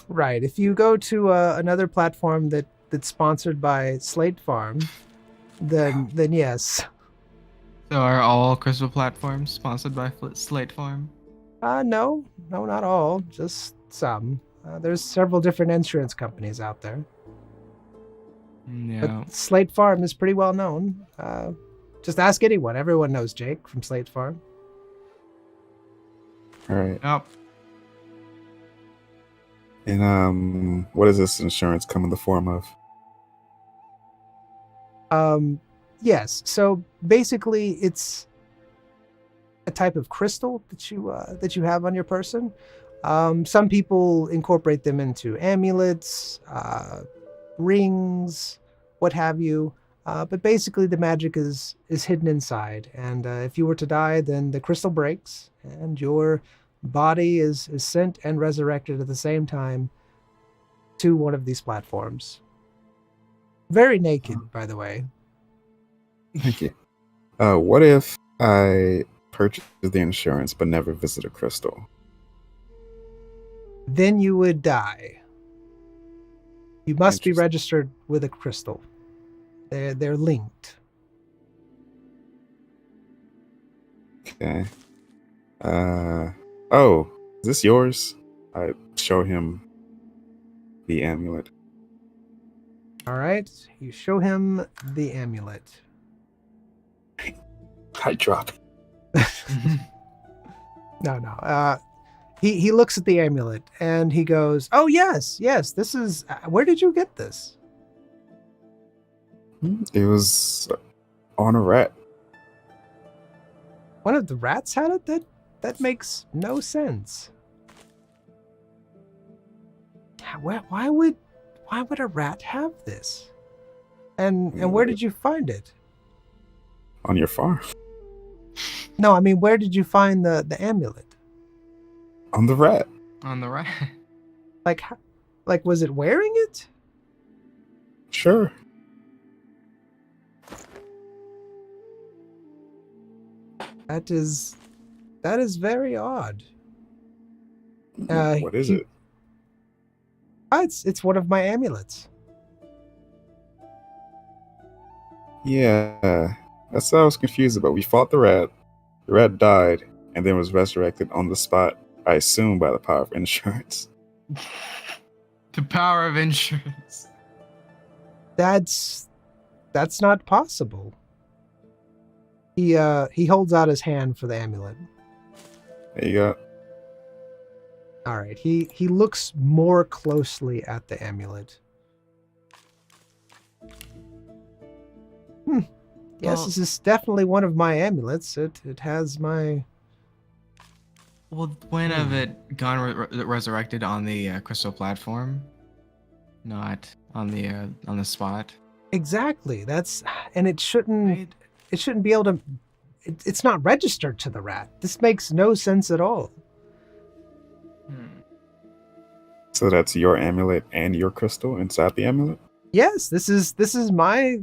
right. If you go to another platform that's sponsored by Slate Farm, then yes. So are all crystal platforms sponsored by Slate Farm? No, not all. Just some. There's several different insurance companies out there. No. But Slate Farm is pretty well known. Just ask anyone. Everyone knows Jake from Slate Farm. All right. Nope. And what does this insurance come in the form of? Yes. So basically, it's a type of crystal that you have on your person. Some people incorporate them into amulets, rings, what have you. But basically, the magic is hidden inside. And if you were to die, then the crystal breaks, and your body is sent and resurrected at the same time to one of these platforms. Very naked, by the way. Thank you. What if I purchase the insurance but never visit a crystal? Then you would die. You must be Interesting. registered with a crystal. They're linked. Okay. Oh, is this yours? I show him the amulet. All right. You show him the amulet. I drop it. No. He looks at the amulet and he goes, "Oh yes. This is. Where did you get this?" It was on a rat. One of the rats had it. That makes no sense. Why would a rat have this? And where did you find it? On your farm. No, I mean, where did you find the amulet? On the rat. On the right. Like was it wearing it? Sure. That is very odd. What is it? It's one of my amulets. Yeah. That's what I was confused about. We fought the rat. The rat died and then was resurrected on the spot, I assume by the power of insurance. The power of insurance. That's not possible. He holds out his hand for the amulet. There you go. All right. He looks more closely at the amulet. Yes, Well- this is definitely one of my amulets. It has my. Well, when of it gone resurrected on the crystal platform, not on the spot. Exactly. And it shouldn't. Right? It shouldn't be able to. It's not registered to the rat. This makes no sense at all. So that's your amulet and your crystal inside the amulet? Yes, this is my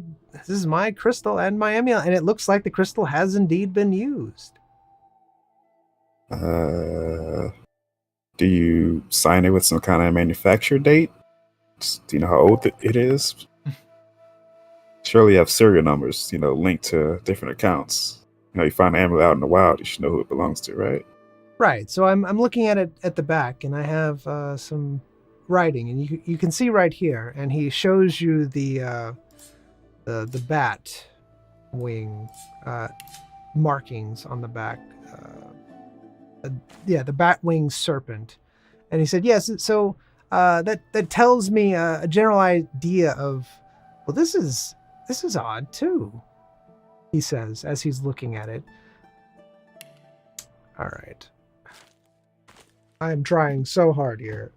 crystal and my amulet, and it looks like the crystal has indeed been used. Do you sign it with some kind of manufacture date? Do you know how old it is? Surely you have serial numbers, linked to different accounts. You find an amulet out in the wild, you should know who it belongs to, right? Right. So I'm looking at it at the back, and I have some writing, and you can see right here, and he shows you the bat wing markings on the back. The bat wing serpent, and he said yes. So that tells me a general idea of, well, this is odd too. He says as he's looking at it. All right. I'm trying so hard here.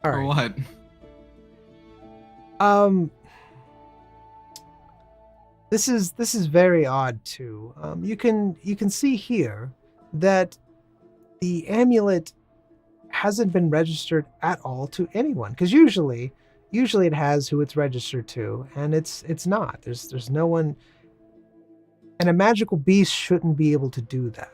All For right. what? This is very odd too. You can see here that the amulet hasn't been registered at all to anyone, because usually it has who it's registered to, and it's not. There's no one, and a magical beast shouldn't be able to do that.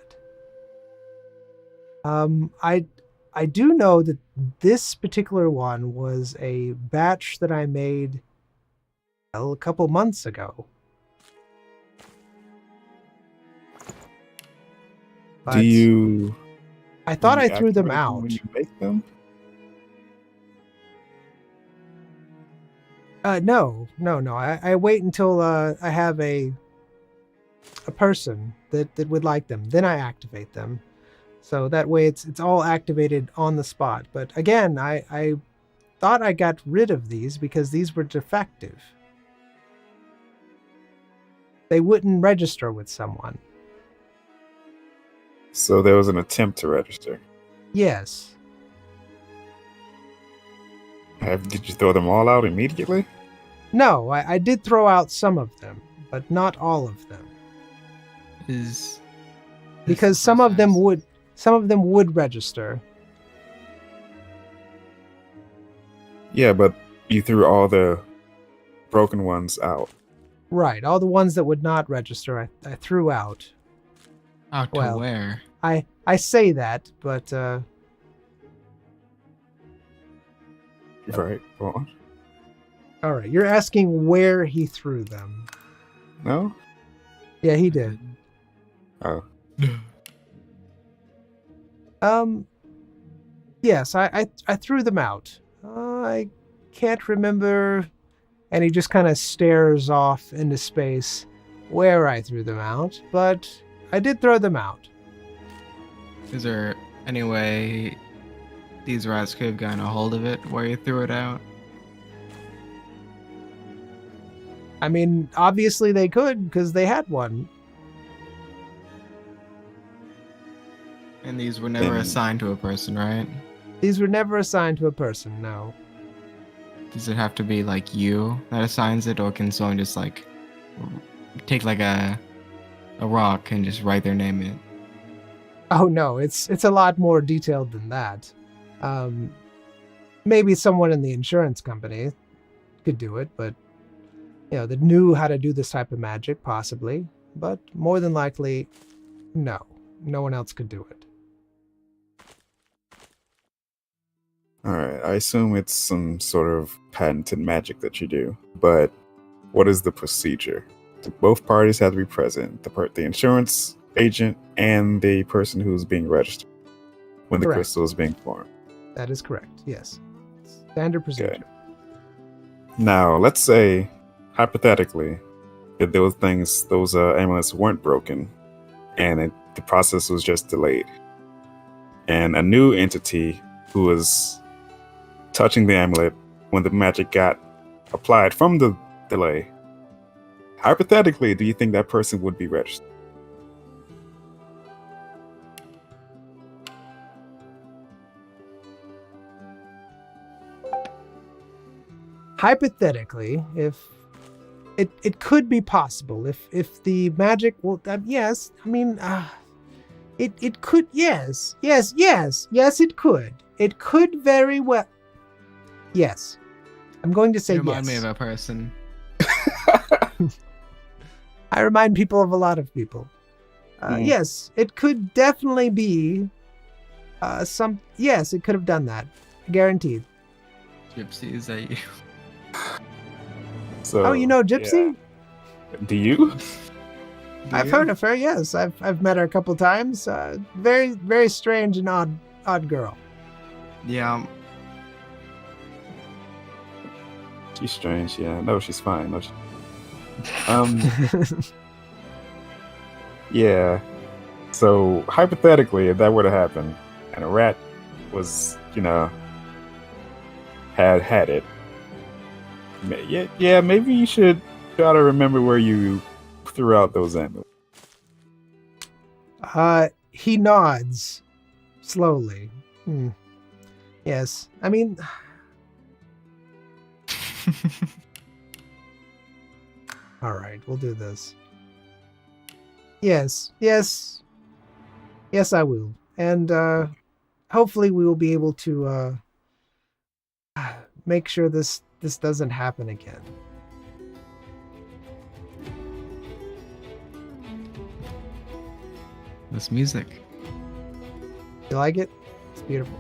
I do know that this particular one was a batch that I made a couple months ago. But I thought I threw them out. When you make them? No. I wait until I have a person that would like them. Then I activate them. So that way it's all activated on the spot. But again, I thought I got rid of these because these were defective. They wouldn't register with someone. So there was an attempt to register. Yes. Did you throw them all out immediately? No, I did throw out some of them, but not all of them. Because some of them would register. Yeah, but you threw all the broken ones out. Right, all the ones that would not register, I threw out. Out to Well, where? I say that, but Right. Go on. all right. You're asking where he threw them. No? Yeah, he did. Oh. Yes, I threw them out. I can't remember. And he just kind of stares off into space where I threw them out, but I did throw them out. Is there any way these rats could have gotten a hold of it where you threw it out? I mean, obviously they could because they had one. And these were never Then- assigned to a person, right? These were never assigned to a person, no. Does it have to be like you that assigns it, or can someone just like take like a rock and just write their name in? Oh no, it's a lot more detailed than that. Maybe someone in the insurance company could do it, but that knew how to do this type of magic, possibly. But more than likely, no one else could do it. Alright, I assume it's some sort of patented magic that you do, but what is the procedure? Do both parties have to be present? The insurance agent and the person who's being registered when the Correct. crystal is being formed. That is correct. Yes, standard procedure. Now, let's say, hypothetically, that those amulets weren't broken, and the process was just delayed, and a new entity who was touching the amulet when the magic got applied from the delay. Hypothetically, do you think that person would be registered? Hypothetically, if it could be possible, if the magic, well, yes, I mean, it could, yes, it could very well. Yes, I'm going to say You remind yes. me of a person. I remind people of a lot of people. Yes, it could definitely be yes, it could have done that. Guaranteed. Gypsy, is that you? So, Oh, you know Gypsy? yeah. Do you? I've heard of her, yes. I've met her a couple times. Very, very strange and odd girl. Yeah. She's strange, yeah. No, she's fine. No, yeah. So, hypothetically, if that were to happen, and a rat was, had it, yeah, maybe you should try to remember where you threw out those amulets. He nods slowly. Yes, I mean, all right, we'll do this. Yes, I will, and hopefully we will be able to make sure this doesn't happen again. This music. You like it? It's beautiful.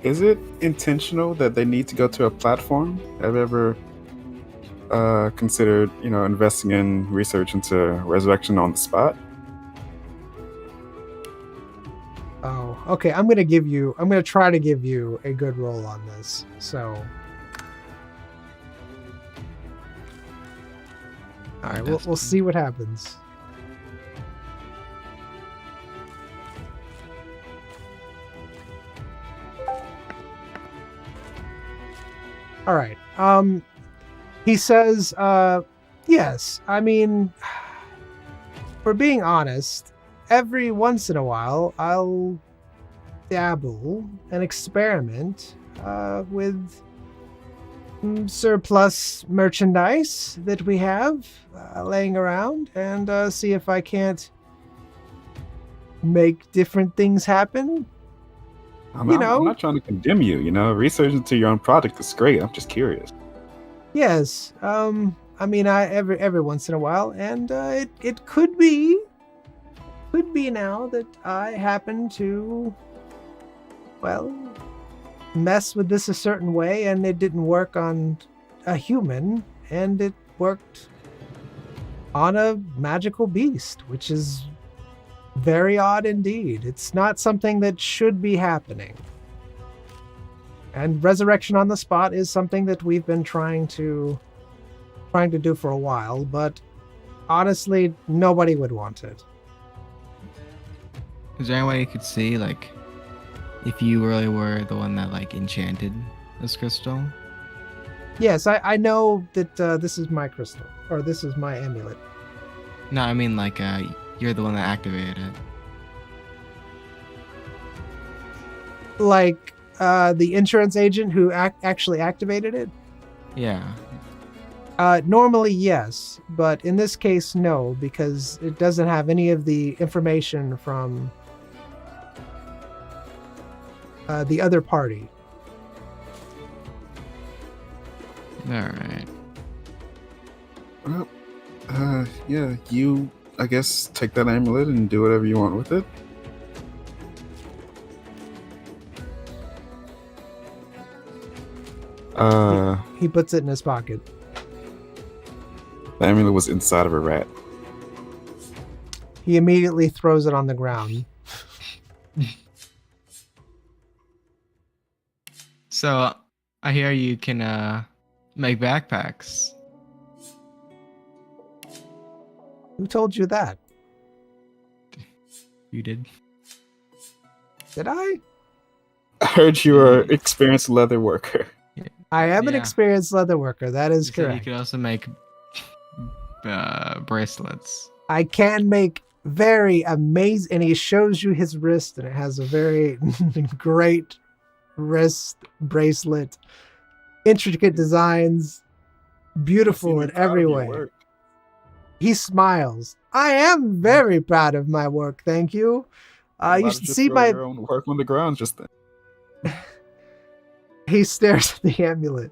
Is it intentional that they need to go to a platform? Have you ever considered, investing in research into resurrection on the spot? Oh, okay. I'm gonna try to give you a good roll on this. So, all right, we'll see what happens. All right. He says, yes. I mean, for being honest, every once in a while, I'll dabble and experiment with surplus merchandise that we have laying around and see if I can't make different things happen. I'm not trying to condemn you. Research into your own product is great. I'm just curious. Yes. I mean, every once in a while, and it could be now that I happen to, well, mess with this a certain way, and it didn't work on a human, and it worked on a magical beast, which is very odd indeed. It's not something that should be happening. And resurrection on the spot is something that we've been trying to do for a while, but honestly, nobody would want it. Is there any way you could see, like, if you really were the one that, like, enchanted this crystal? Yes, I know that this is my crystal, or this is my amulet. No, I mean, like, you're the one that activated it. Like the insurance agent who actually activated it? Yeah. Normally, yes, but in this case, no, because it doesn't have any of the information from the other party. Alright. Well, yeah, you, I guess, take that amulet and do whatever you want with it. He puts it in his pocket. The amulet was inside of a rat. He immediately throws it on the ground. So, I hear you can, make backpacks. Who told you that? You did? Did I? I heard you are an experienced leather worker. I am an Yeah. experienced leather worker. That is You said you correct. could also make, bracelets. I can make very amazing, and he shows you his wrist, and it has a very great wrist bracelet, intricate designs, beautiful in every way. He smiles. I am very proud of my work, thank you. You should see my. Your own work on the ground just then. He stares at the amulet.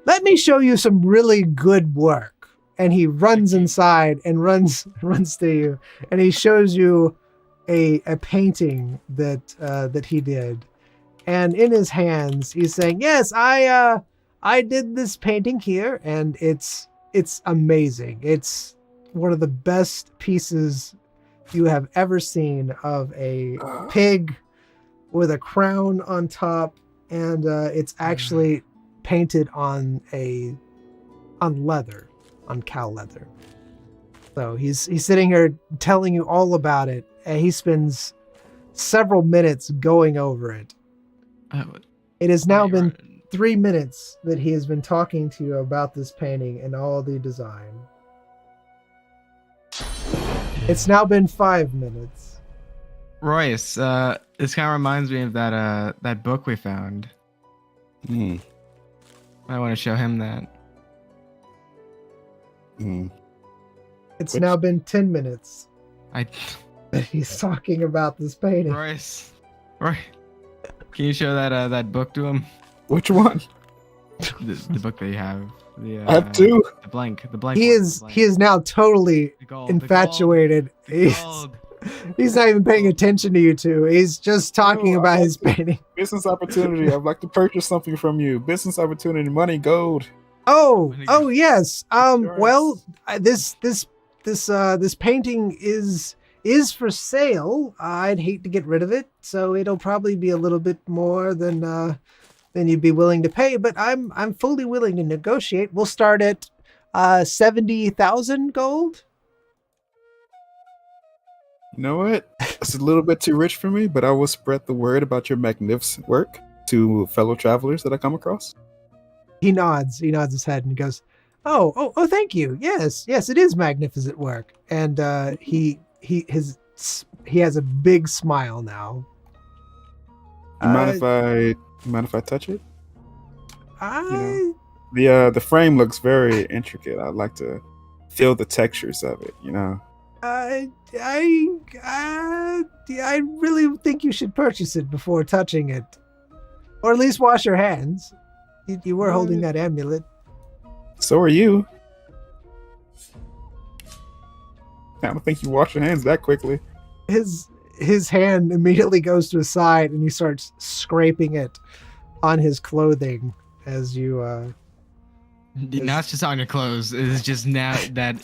Let me show you some really good work. And he runs inside and runs to you, and he shows you a painting that he did. And in his hands, he's saying, "Yes, I did this painting here, and it's amazing. It's one of the best pieces you have ever seen of a pig with a crown on top, and it's actually painted on leather, on cow leather." So he's sitting here telling you all about it, and he spends several minutes going over it. It has now been 3 minutes that he has been talking to you about this painting and all the design. It's now been 5 minutes. Royce, this kind of reminds me of that book we found. Hmm. I want to show him that. Hmm. It's Which- now been 10 minutes I, that he's talking about this painting. Royce, can you show that book to him? Which one? The book that you have. I have two. The blank. He one, is the he is now totally blank. The gold, infatuated. The gold. He's not even paying attention to you two. He's just talking No, about I- his painting. Business opportunity. I'd like to purchase something from you. Business opportunity. Money, gold. Oh Money. yes. Insurance. Well, this painting is for sale. I'd hate to get rid of it, so it'll probably be a little bit more than you'd be willing to pay. But I'm fully willing to negotiate. We'll start at 70,000 gold. You know what? It's a little bit too rich for me, but I will spread the word about your magnificent work to fellow travelers that I come across. He nods his head and goes, oh, thank you. Yes, it is magnificent work. And he has a big smile now. You mind if I touch it? I The frame looks very intricate. I'd like to feel the textures of it, you know. I really think you should purchase it before touching it, or at least wash your hands. You were holding that amulet. So are you. I don't think you wash your hands that quickly. His hand immediately goes to his side, and he starts scraping it on his clothing as you. Now it's just on your clothes. It's just now that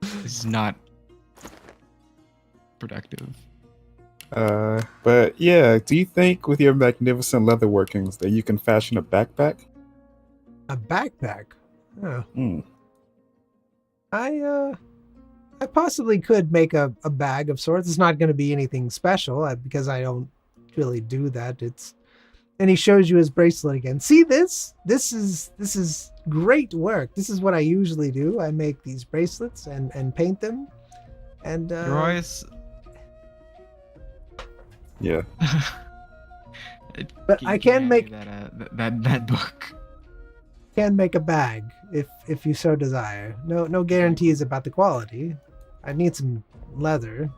this is not productive. But yeah, do you think with your magnificent leather workings that you can fashion a backpack? A backpack. Oh. Hmm. I possibly could make a bag of sorts. It's not going to be anything special because I don't really do that. And he shows you his bracelet again. See this? This is great work. This is what I usually do. I make these bracelets and paint them. And Royce. Yeah. But I can make that book. Can make a bag if you so desire. No guarantees about the quality. I need some leather.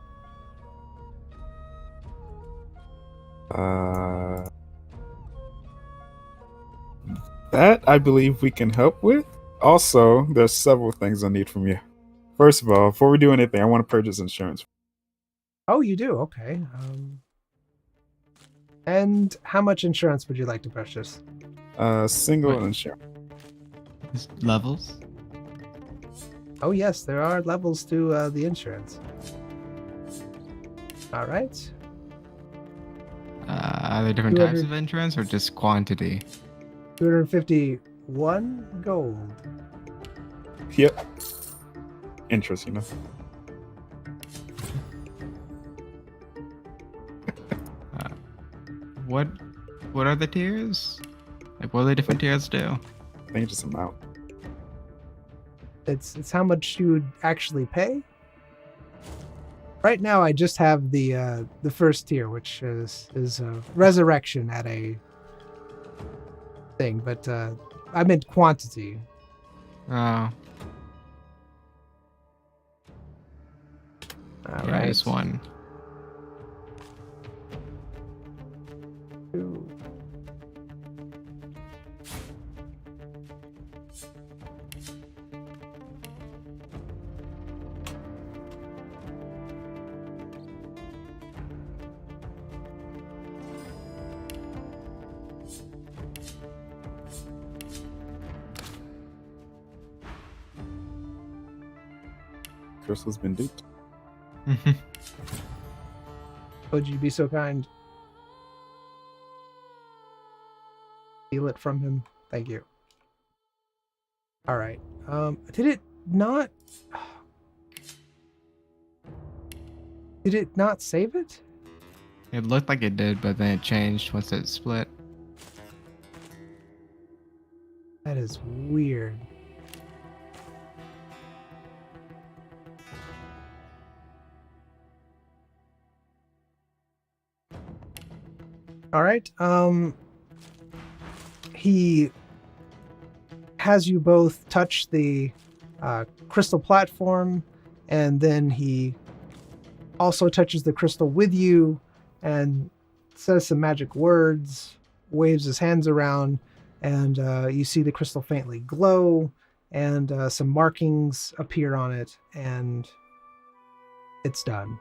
That I believe we can help with. Also, there's several things I need from you. First of all, before we do anything, I want to purchase insurance. Oh, you do? Okay. And how much insurance would you like to purchase? Single Wait. insurance. Levels? Oh yes, there are levels to the insurance. All right. Are there different types of insurance or just quantity? 251 gold. Yep. Interest, you know. What are the tiers? Like, what do the different tiers do? I think it's just amount. It's how much you would actually pay. Right now, I just have the first tier, which is resurrection at a thing, but I meant quantity. Oh. All Yeah, right. just one. Two. Crystal's been duped. Would you be so kind? Steal it from him. Thank you. All right. Did it not? Did it not save it? It looked like it did, but then it changed once it split. That is weird. All right. He has you both touch the crystal platform, and then he also touches the crystal with you and says some magic words, waves his hands around, and you see the crystal faintly glow, and some markings appear on it, and it's done.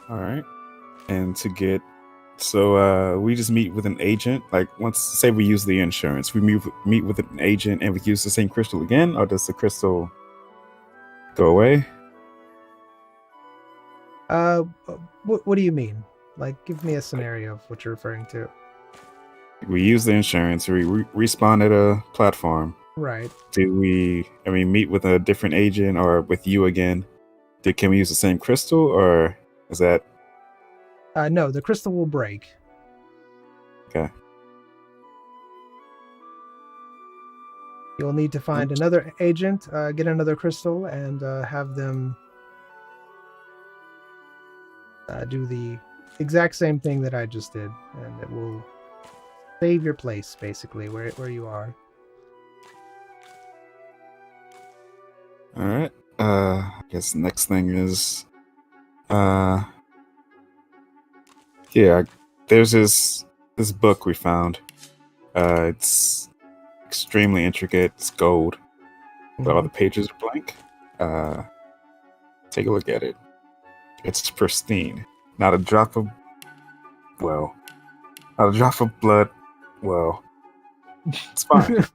All right. And to get, so we just meet with an agent. Like once, say we use the insurance, we meet with an agent, and we use the same crystal again, or does the crystal go away? What do you mean? Like, give me a scenario of what you're referring to. We use the insurance. We respawn at a platform. Right. Do we? I mean, meet with a different agent or with you again? Can we use the same crystal, or is that? No, the crystal will break. Okay. You'll need to find another agent, get another crystal, and have them do the exact same thing that I just did, and it will save your place, basically, where you are. All right. I guess the next thing is, yeah, there's this this book we found. It's extremely intricate. It's gold, but all the pages are blank. Take a look at it. It's pristine. Not a drop of not a drop of blood. Well, it's fine.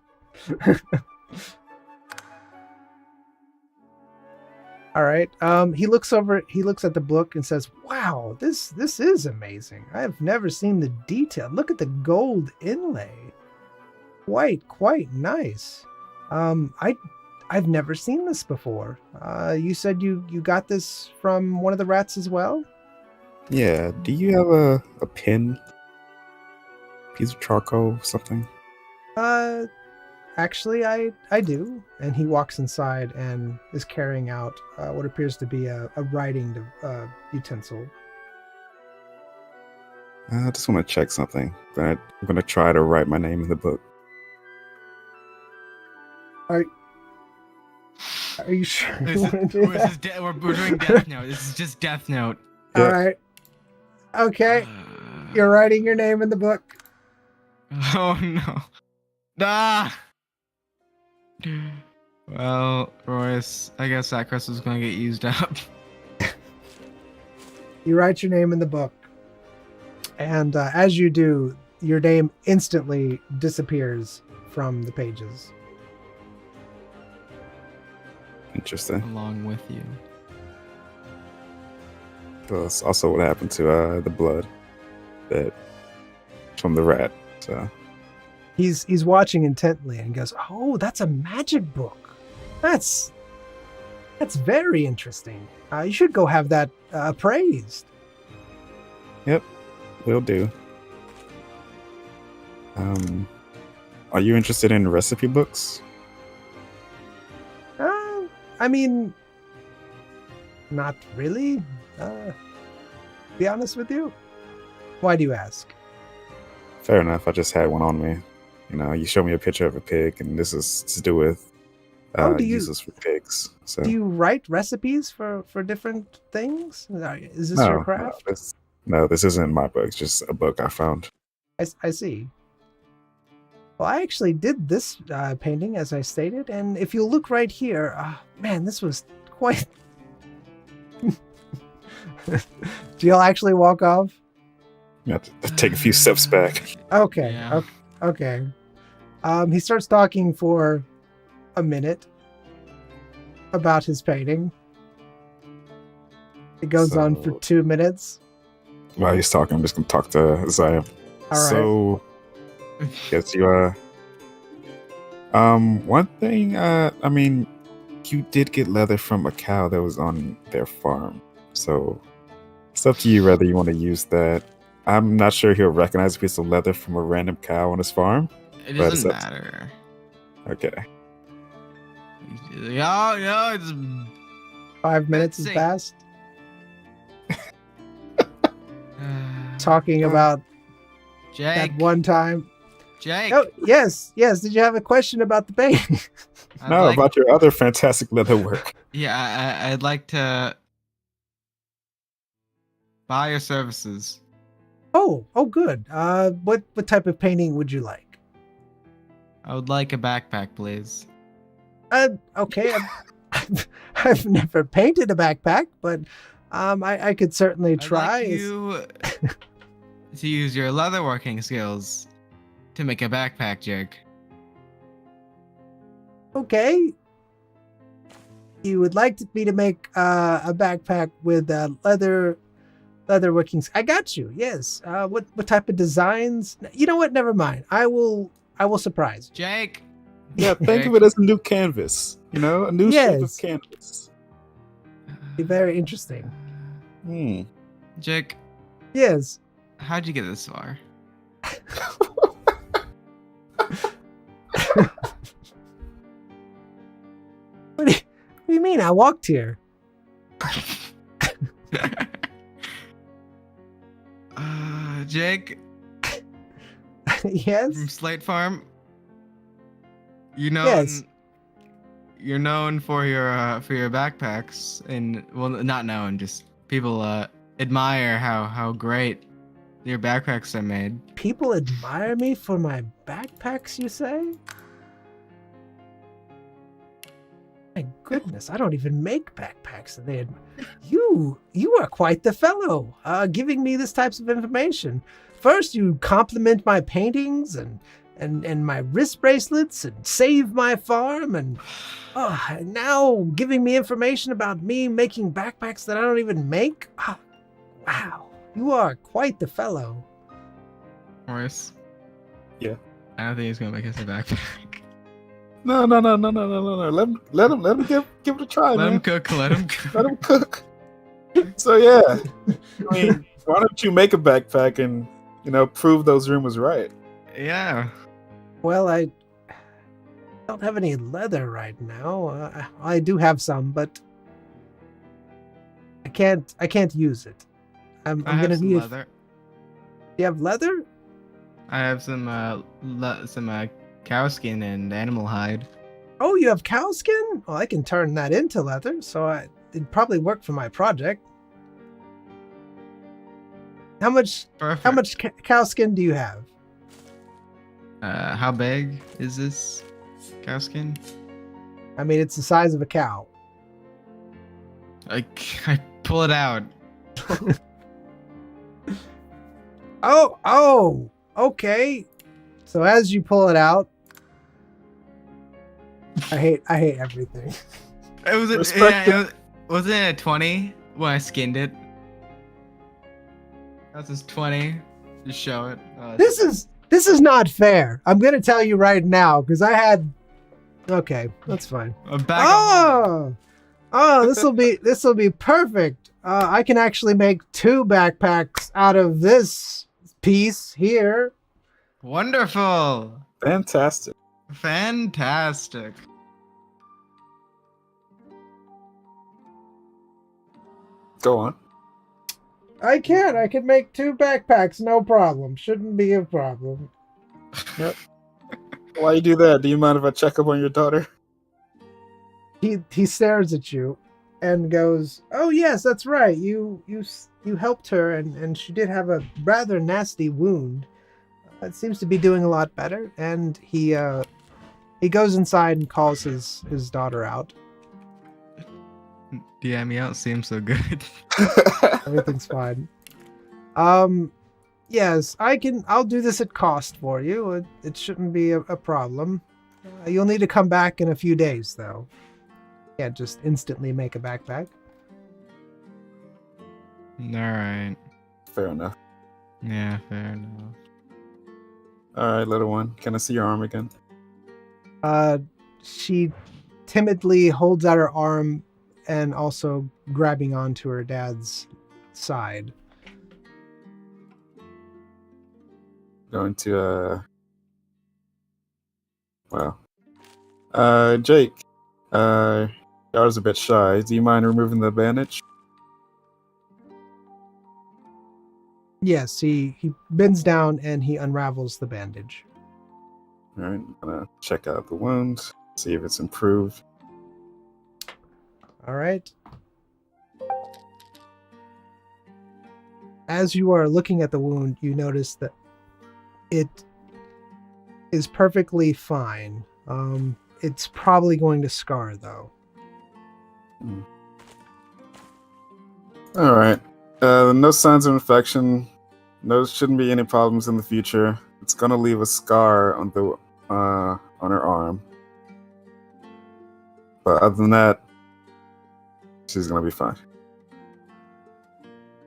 All right. He looks at the book and says, "Wow, this is amazing. I have never seen the detail. Look at the gold inlay. Quite nice. I've never seen this before. You said you got this from one of the rats as well?" Yeah. Do you have a pen? Piece of charcoal, something? Actually, I do. And he walks inside and is carrying out what appears to be a writing utensil. I just want to check something. I'm gonna try to write my name in the book. Are you sure you want to do that? We're doing Death Note. This is just Death Note. Yeah. All right. Okay. You're writing your name in the book. Oh no. Ah! Well, Royce, I guess that crystal's gonna get used up. You write your name in the book. And as you do, your name instantly disappears from the pages. Interesting. Along with you. That's also what happened to the blood that from the rat. So He's watching intently and goes, "Oh, that's a magic book. That's very interesting. You should go have that appraised." yep, will do. Are you interested in recipe books? I mean, not really. Be honest with you. Why do you ask? Fair enough. I just had one on me. You know, you show me a picture of a pig, and this is to do with uses for pigs. So Do you write recipes for different things? Is this your craft? No, this isn't my book. It's just a book I found. I see. Well, I actually did this painting, as I stated, and if you look right here, man, this was quite... Do y'all actually walk off? You have to take a few steps back. Okay, Yeah. okay. He starts talking for a minute about his painting. It goes on for 2 minutes. While he's talking, I'm just gonna talk to Zaya. All right. So, guess you one thing. I mean, you did get leather from a cow that was on their farm. So it's up to you whether you want to use that. I'm not sure he'll recognize a piece of leather from a random cow on his farm. It But doesn't it's up matter. Okay. Yeah, it's 5 minutes has Let's see. passed. Talking about Jake. that one time. Jake. Oh, yes. Did you have a question about the painting? I'd No, like- about your other fantastic leather work. Yeah, I'd like to buy your services. Oh, good. What type of painting would you like? I would like a backpack, please. Okay. I've never painted a backpack, but I could certainly try. I'd like you to use your leatherworking skills to make a backpack, Jake. Okay. You would like me to make a backpack with leather workings. I got you. Yes. What type of designs? You know what? Never mind. I will surprise you. Jake. Yeah, think of it as a new canvas. You know, a new shape of Yes. canvas. Be very interesting. Hmm. Jake, Yes. how'd you get this far? What do you mean? I walked here. Jake Yes. from Slate Farm. You know, Yes. you're known for your backpacks, and well, not known, just people admire how great your backpacks are made. People admire me for my backpacks, you say? My goodness, I don't even make backpacks. And you are quite the fellow, giving me this types of information. First, you compliment my paintings and my wrist bracelets and save my farm, and now giving me information about me making backpacks that I don't even make. Oh, wow, you are quite the fellow. Horace. Yeah. I don't think he's gonna make us a backpack. No. Let him give it a try, Let man. him cook. Let him cook. Let him cook. So yeah, I mean, why don't you make a backpack and prove those rumors right? Yeah. Well, I don't have any leather right now. I do have some, but I can't use it. I'm I have gonna some need. leather. You have leather? I have some cow skin and animal hide. Oh, you have cow skin? Well, I can turn that into leather, so it'd probably work for my project. How much? Perfect. How much cow skin do you have? How big is this cow skin? I mean, it's the size of a cow. I pull it out. Oh, okay. So as you pull it out, I hate everything. Wasn't it a 20 when I skinned it? That's just 20. Just show it. This is not fair. I'm gonna tell you right now because I had. Okay, that's fine. Oh, this will be perfect. I can actually make 2 backpacks out of this piece here. Wonderful. Fantastic. Go on. I can make 2 backpacks, no problem. Shouldn't be a problem. Yep. Why you do that? Do you mind if I check up on your daughter? He stares at you and goes, "Oh yes, that's right. You helped her, and she did have a rather nasty wound. It seems to be doing a lot better." And he goes inside and calls his daughter out. DM, you don't seem so good. Everything's fine. Yes, I'll do this at cost for you. It shouldn't be a problem. You'll need to come back in a few days, though. Can't just instantly make a backpack. Alright. Fair enough. Yeah, fair enough. Alright, little one. Can I see your arm again? She timidly holds out her arm and also grabbing onto her dad's side. Going to Jake, daughter's a bit shy. Do you mind removing the bandage? Yes, he bends down and he unravels the bandage. Alright, I'm gonna check out the wound, see if it's improved. All right. As you are looking at the wound, you notice that it is perfectly fine. It's probably going to scar, though. Alright. No signs of infection. No, shouldn't be any problems in the future. It's gonna leave a scar on her arm. But other than that, she's gonna be fine.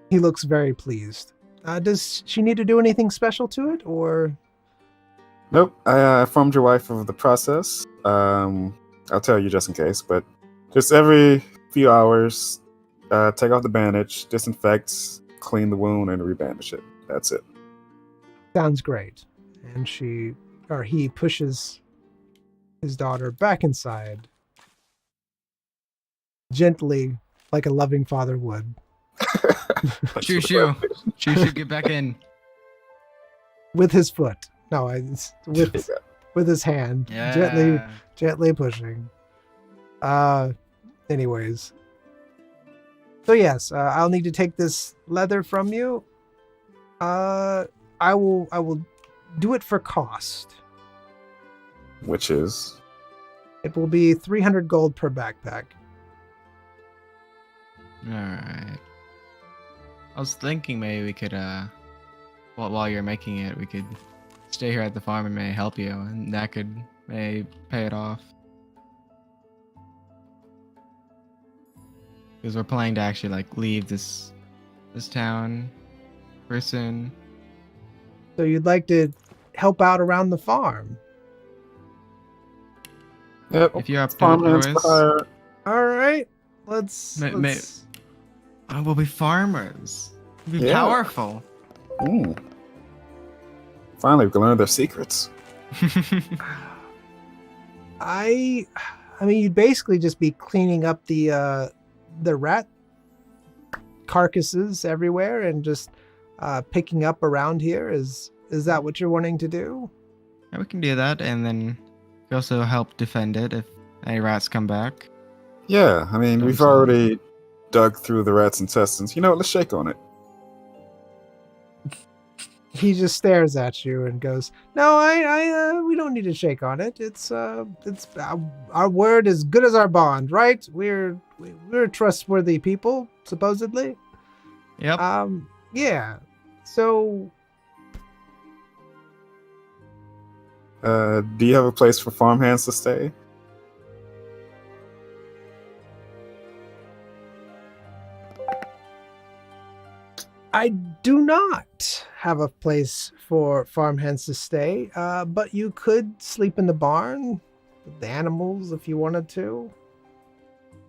He looks very pleased. Does she need to do anything special to it, or? Nope. I informed your wife of the process. I'll tell you just in case, but just every few hours, take off the bandage, disinfect, clean the wound, and rebandage it. That's it. Sounds great. And he pushes his daughter back inside, gently, like a loving father would. Shoo, get back in. With his foot. No, with his hand. Yeah. Gently pushing. Anyways. So yes, I'll need to take this leather from you. I will do it for cost. Which is It will be 300 gold per backpack. Alright. I was thinking maybe we could, while you're making it, we could stay here at the farm and may help you, and that could may pay it off. Because we're planning to actually like leave this town pretty soon. So you'd like to help out around the farm. yep. If you're up to it, Farmhands for boys, hire. All right. Let's we'll be farmers. We'll be Yeah. powerful. Ooh. Finally, we can learn their secrets. I mean, you'd basically just be cleaning up the rat carcasses everywhere and just picking up around here. Is that what you're wanting to do? Yeah, we can do that, and then we also help defend it if any rats come back. Yeah, I mean, we've Don't say. already dug through the rat's intestines. You know what? Let's shake on it. He just stares at you and goes, "No, we don't need to shake on it. It's our word is good as our bond, right? We're trustworthy people, supposedly. Yep. Yeah. So, Do you have a place for farmhands to stay? I do not have a place for farmhands to stay, but you could sleep in the barn with the animals if you wanted to.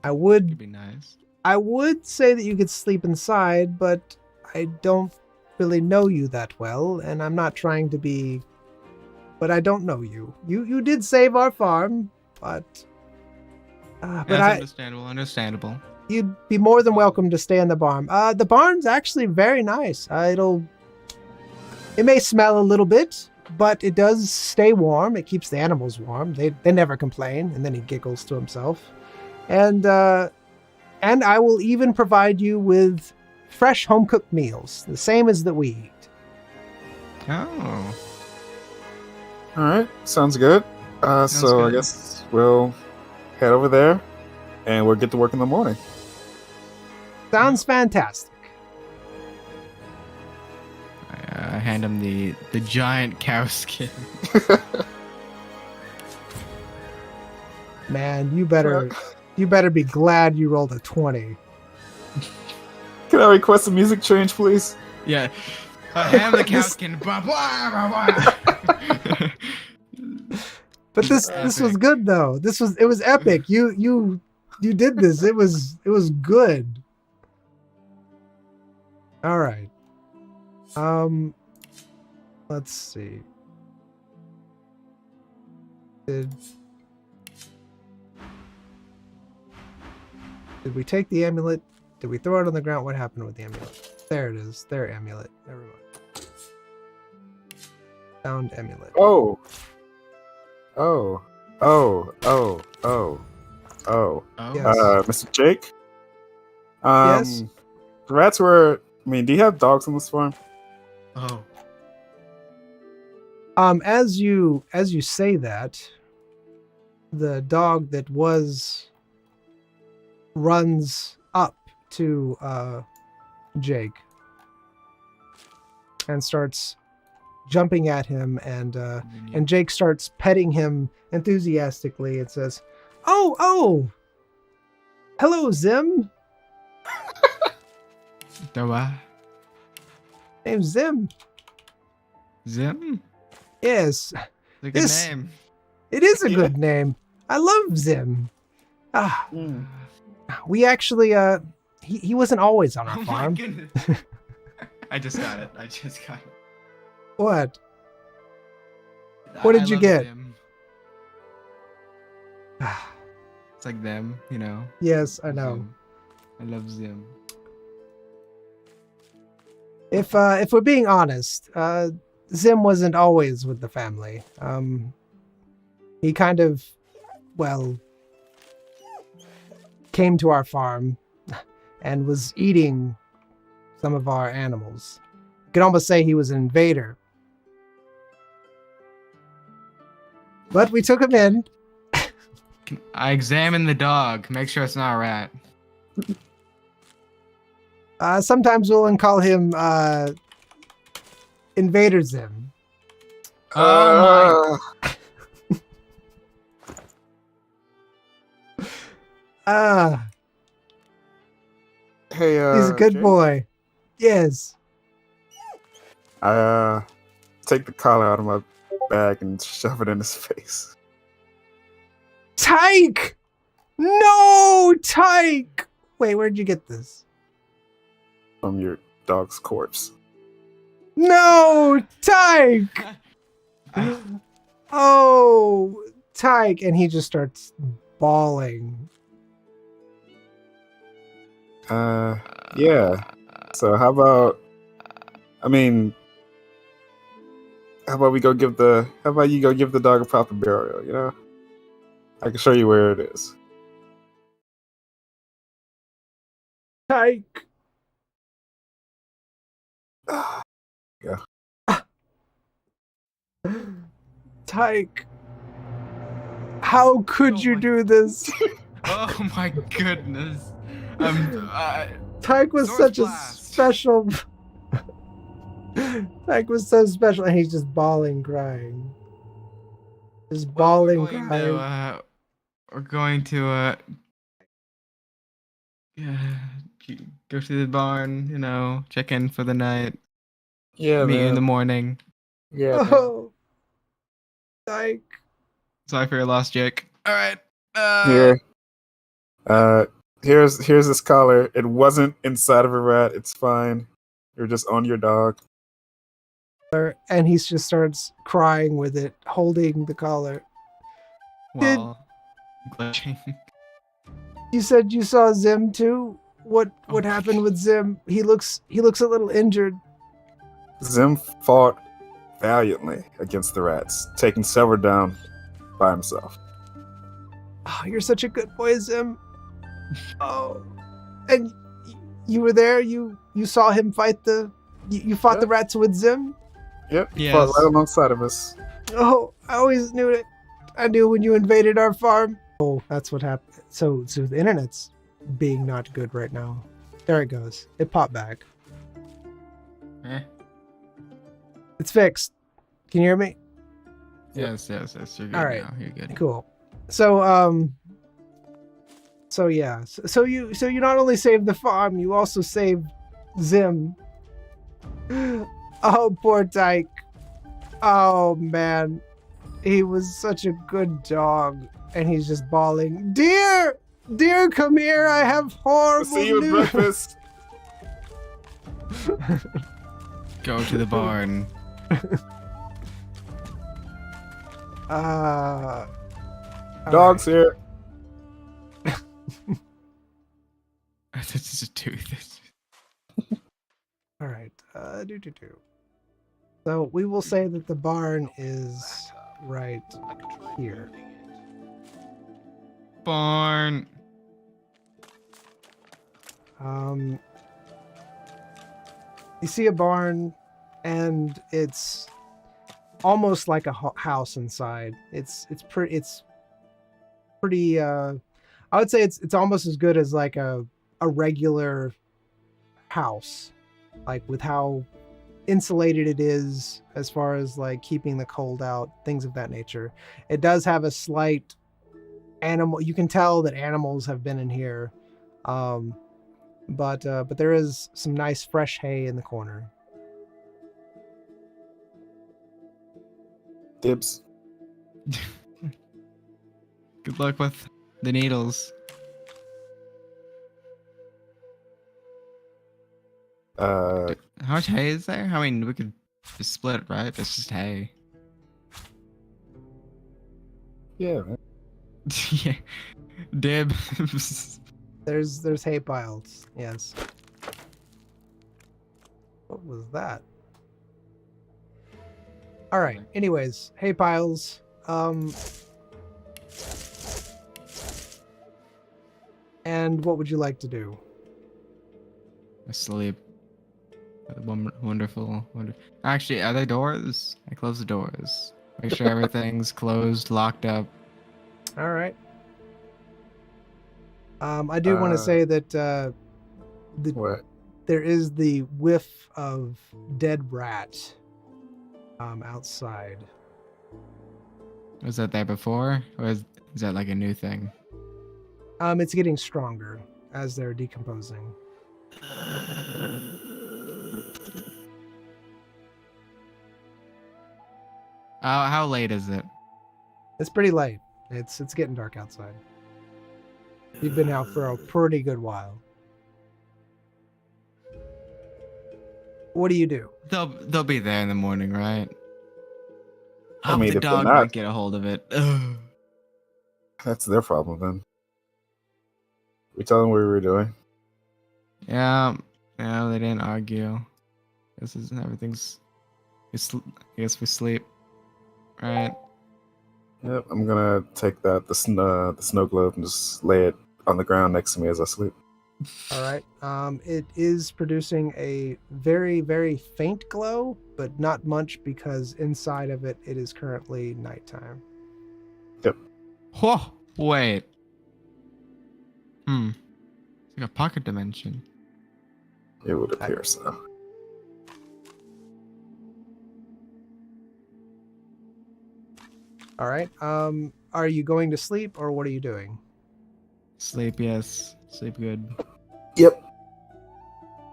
Could be nice. I would say that you could sleep inside, but I don't really know you that well, and I'm not trying to be. But I don't know you. You did save our farm, but That's understandable. you'd be more than welcome to stay in the barn. The barn's actually very nice. It may smell a little bit, but it does stay warm. It keeps the animals warm. They never complain. And then he giggles to himself. And I will even provide you with fresh home cooked meals, the same as that we eat. Oh. All right, sounds good. So I good. guess we'll head over there, and we'll get to work in the morning. Sounds fantastic. I hand him the giant cow skin. Man, you better be glad you rolled a 20. Can I request a music change, please? Yeah. I hand the cow skin. Blah, blah, blah, blah. But this was good though. It was epic. You did this. It was good. All right. Let's see. Did we take the amulet? Did we throw it on the ground? What happened with the amulet? There it is. Their amulet. Never mind. Found amulet. Oh, Oh. Yes. Mr. Jake. Yes? The rats were. I mean, do you have dogs on this farm? Oh. As you say that, the dog that runs up to Jake and starts jumping at him, and Jake starts petting him enthusiastically and says, "Oh, hello, Zim. Name's Zim. Zim? Yes, It's a good Yes. name. it is a Yeah. good name. I love Zim. Ah, Mm. we actually he wasn't always on our Oh my farm. goodness. I just got it. What? What did you love get? Zim. It's like them, you know. Yes, I know. Zim. I love Zim. If we're being honest, Zim wasn't always with the family. He kind of, well, came to our farm and was eating some of our animals. could almost say he was an invader. But we took him in. I examined the dog. Make sure it's not a rat. Sometimes we'll call him Invader Zim. Oh Ah, Hey, he's a good Jay? boy. Yes. I take the collar out of my bag and shove it in his face. Tyke! No, Tyke! Wait, where'd you get this? From your dog's corpse. No, Tyke! Oh, Tyke. And he just starts bawling. Yeah. So how about how about you go give the dog a proper burial, you know? I can show you where it is. Tyke. Tyke. How could Oh you my- do this? Oh my goodness. Tyke was Source such blast. a special. Tyke was so special, and he's just bawling, crying. Just bawling, we're crying. going to go to the barn, you know, check in for the night, Yeah, meet you in man. the morning. Yeah, man. Oh, Tyke. Sorry for your loss, Jake. All right. Here. Here's this collar. It wasn't inside of a rat. It's fine. You're just on your dog. And he just starts crying with it, holding the collar. Well, glitching. You said you saw Zim too. What Oh my happened with Zim? He looks a little injured. Zim fought valiantly against the rats, taking several down by himself. Oh, you're such a good boy, Zim. Oh, and you were there. You saw him fight you fought the rats with Zim. Yep, he Yes. fought right alongside of us. Oh, I always knew it. I knew when you invaded our farm. Oh, that's what happened. So the internet's being not good right now. There it goes. It popped back. Eh? It's fixed. Can you hear me? Yes. You're good All right. now. You're good. Cool. So yeah. So you not only saved the farm, you also saved Zim. Oh, poor Tyke. Oh man. He was such a good dog, and he's just bawling. Dear, come here. I have horrible See you at news. breakfast. Go to the barn. All Dog's here. This is a tooth. All right. So we will say that the barn is right here. Barn. You see a barn, and it's almost like a house inside. It's pretty. I would say it's almost as good as like a regular house, like with how insulated it is as far as like keeping the cold out, things of that nature. It does have a slight animal. You can tell that animals have been in here, but there is some nice fresh hay in the corner. Dibs. Good luck with the needles. Uh, How much hay is there? I mean, we could just split it, right? It's just hay. yeah, man. Yeah. Dib. There's hay piles. Yes. What was that? All right. Anyways, hay piles. And what would you like to do? Asleep. Wonderful. Actually, are there doors? I close the doors. Make sure everything's closed, locked up. All right. I do want to say that What? there is the whiff of dead rat outside. Was that there before, or is that like a new thing? It's getting stronger as they're decomposing. How late is it? It's pretty late. It's getting dark outside. You've been out for a pretty good while. What do you do? They'll be there in the morning, right? I mean, the if they're dog not- might get a hold of it. Ugh. That's their problem then. We tell them what we were doing. Yeah, they didn't argue. This is everything's. I guess we sleep, right? Yep, I'm gonna take the snow globe and just lay it on the ground next to me as I sleep. All right. It is producing a very, very faint glow, but not much because inside of it, it is currently nighttime. Whoa! Wait. It's like a pocket dimension. It would appear so. All right. Are you going to sleep or what are you doing? Sleep, yes. Sleep good. Yep.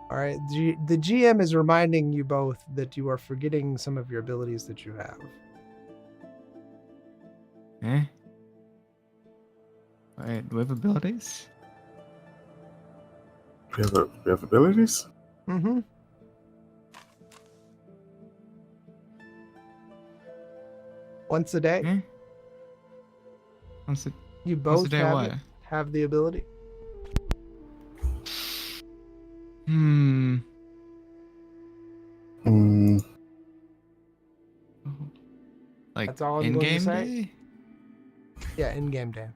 All right. The GM is reminding you both that you are forgetting some of your abilities that you have. Eh? Wait, do we have abilities? We have abilities? Mm-hmm. Once a day, Eh? Once a you once both a day, have, what? have the ability. Hmm. Mm, Like That's all I'm in going to game say. day? Yeah, in-game day.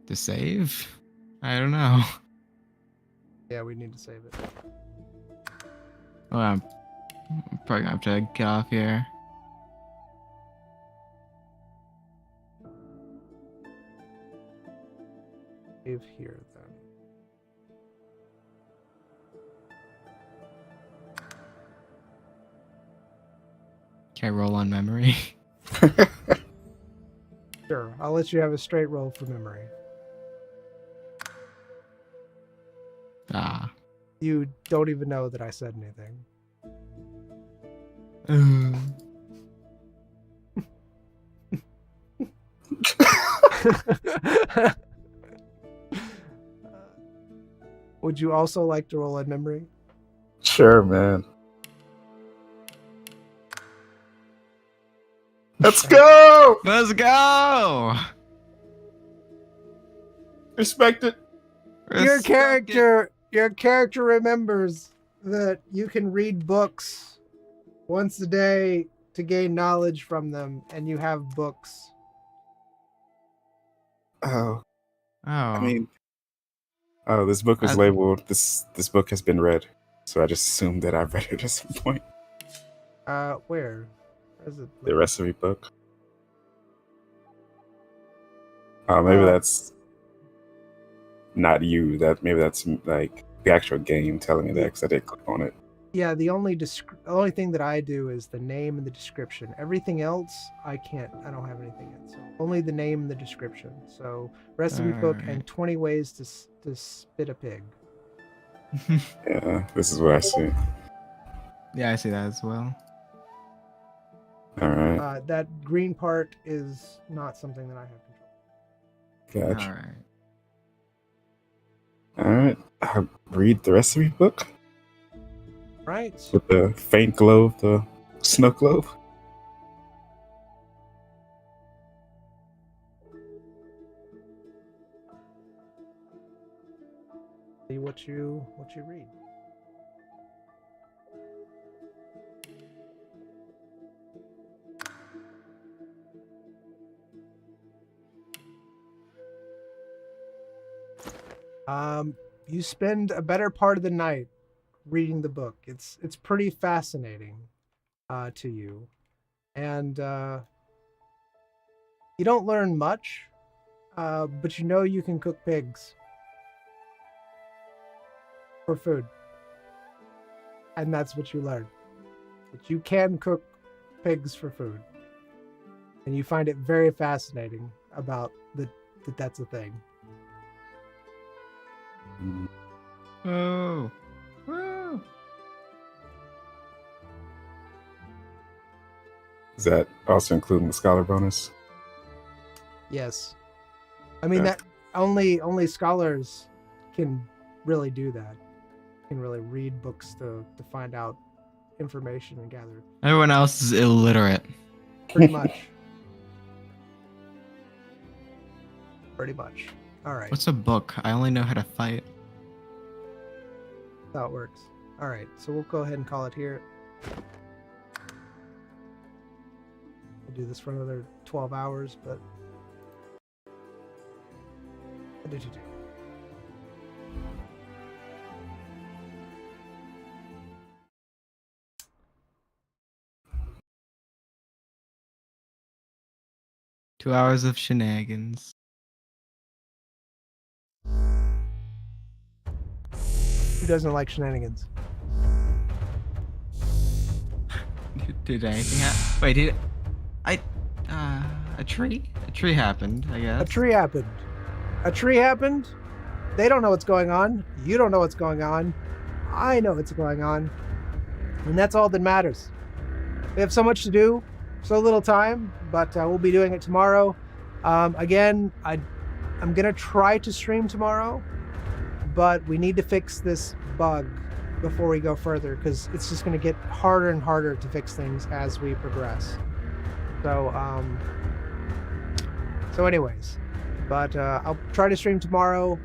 To save? I don't know. Yeah, we need to save it. Well, I'm probably gonna have to get off here. Save here then. Can I roll on memory? Sure, I'll let you have a straight roll for memory. Ah. You don't even know that I said anything. Would you also like to roll in memory? sure, man. Let's go! Let's go! Respect it. Your character remembers that you can read books once a day to gain knowledge from them, and you have books. Oh, Oh. I mean, this book was I- labeled. This book has been read, so I just assumed that I read it at some point. Where is it? The recipe book. Oh, maybe that's not you. Maybe that's like the actual game telling me that because I did click on it. Yeah, the only thing that I do is the name and the description. Everything else, I don't have anything in. So only the name and the description. So recipe book and Alright. 20 ways to spit a pig. Yeah, this is what I see. Yeah, I see that as well. All right, That green part is not something that I have control. gotcha. Alright. All right, I'll read the recipe book Right. with the faint glow of the snow globe. See what you read. You spend a better part of the night reading the book. It's pretty fascinating to you, and you don't learn much, but you know you can cook pigs for food, and that's what you learn. That you can cook pigs for food, and you find it very fascinating about that that's a thing. Oh. Woo. Is that also including the scholar bonus? Yes, I mean Yeah. that only scholars can really do that. Can really read books to find out information and gather. Everyone else is illiterate. Pretty much. Pretty much. All right. What's a book? I only know how to fight. That's how it works. All right. So we'll go ahead and call it here. We'll do this for another 12 hours, but. 2 hours of shenanigans. Who doesn't like shenanigans? Did anything happen? Wait, did I? A tree? A tree happened, I guess. A tree happened. A tree happened. They don't know what's going on. You don't know what's going on. I know what's going on. And that's all that matters. We have so much to do, so little time, but we'll be doing it tomorrow. Again, I'm going to try to stream tomorrow, but we need to fix this bug before we go further, because it's just going to get harder and harder to fix things as we progress. So anyways, but I'll try to stream tomorrow.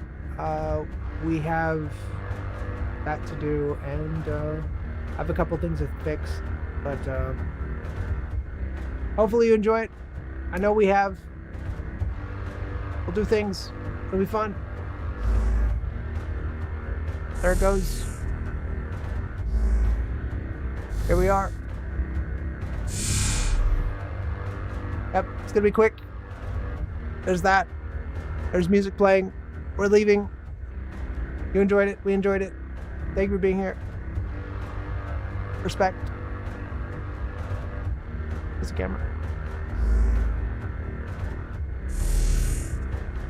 We have that to do, and I have a couple things to fix, but hopefully you enjoy it. I know we have. We'll do things. It'll be fun. There it goes. Here we are. Yep, it's gonna be quick. There's that. There's music playing. We're leaving. You enjoyed it. We enjoyed it. Thank you for being here. Respect. There's a camera.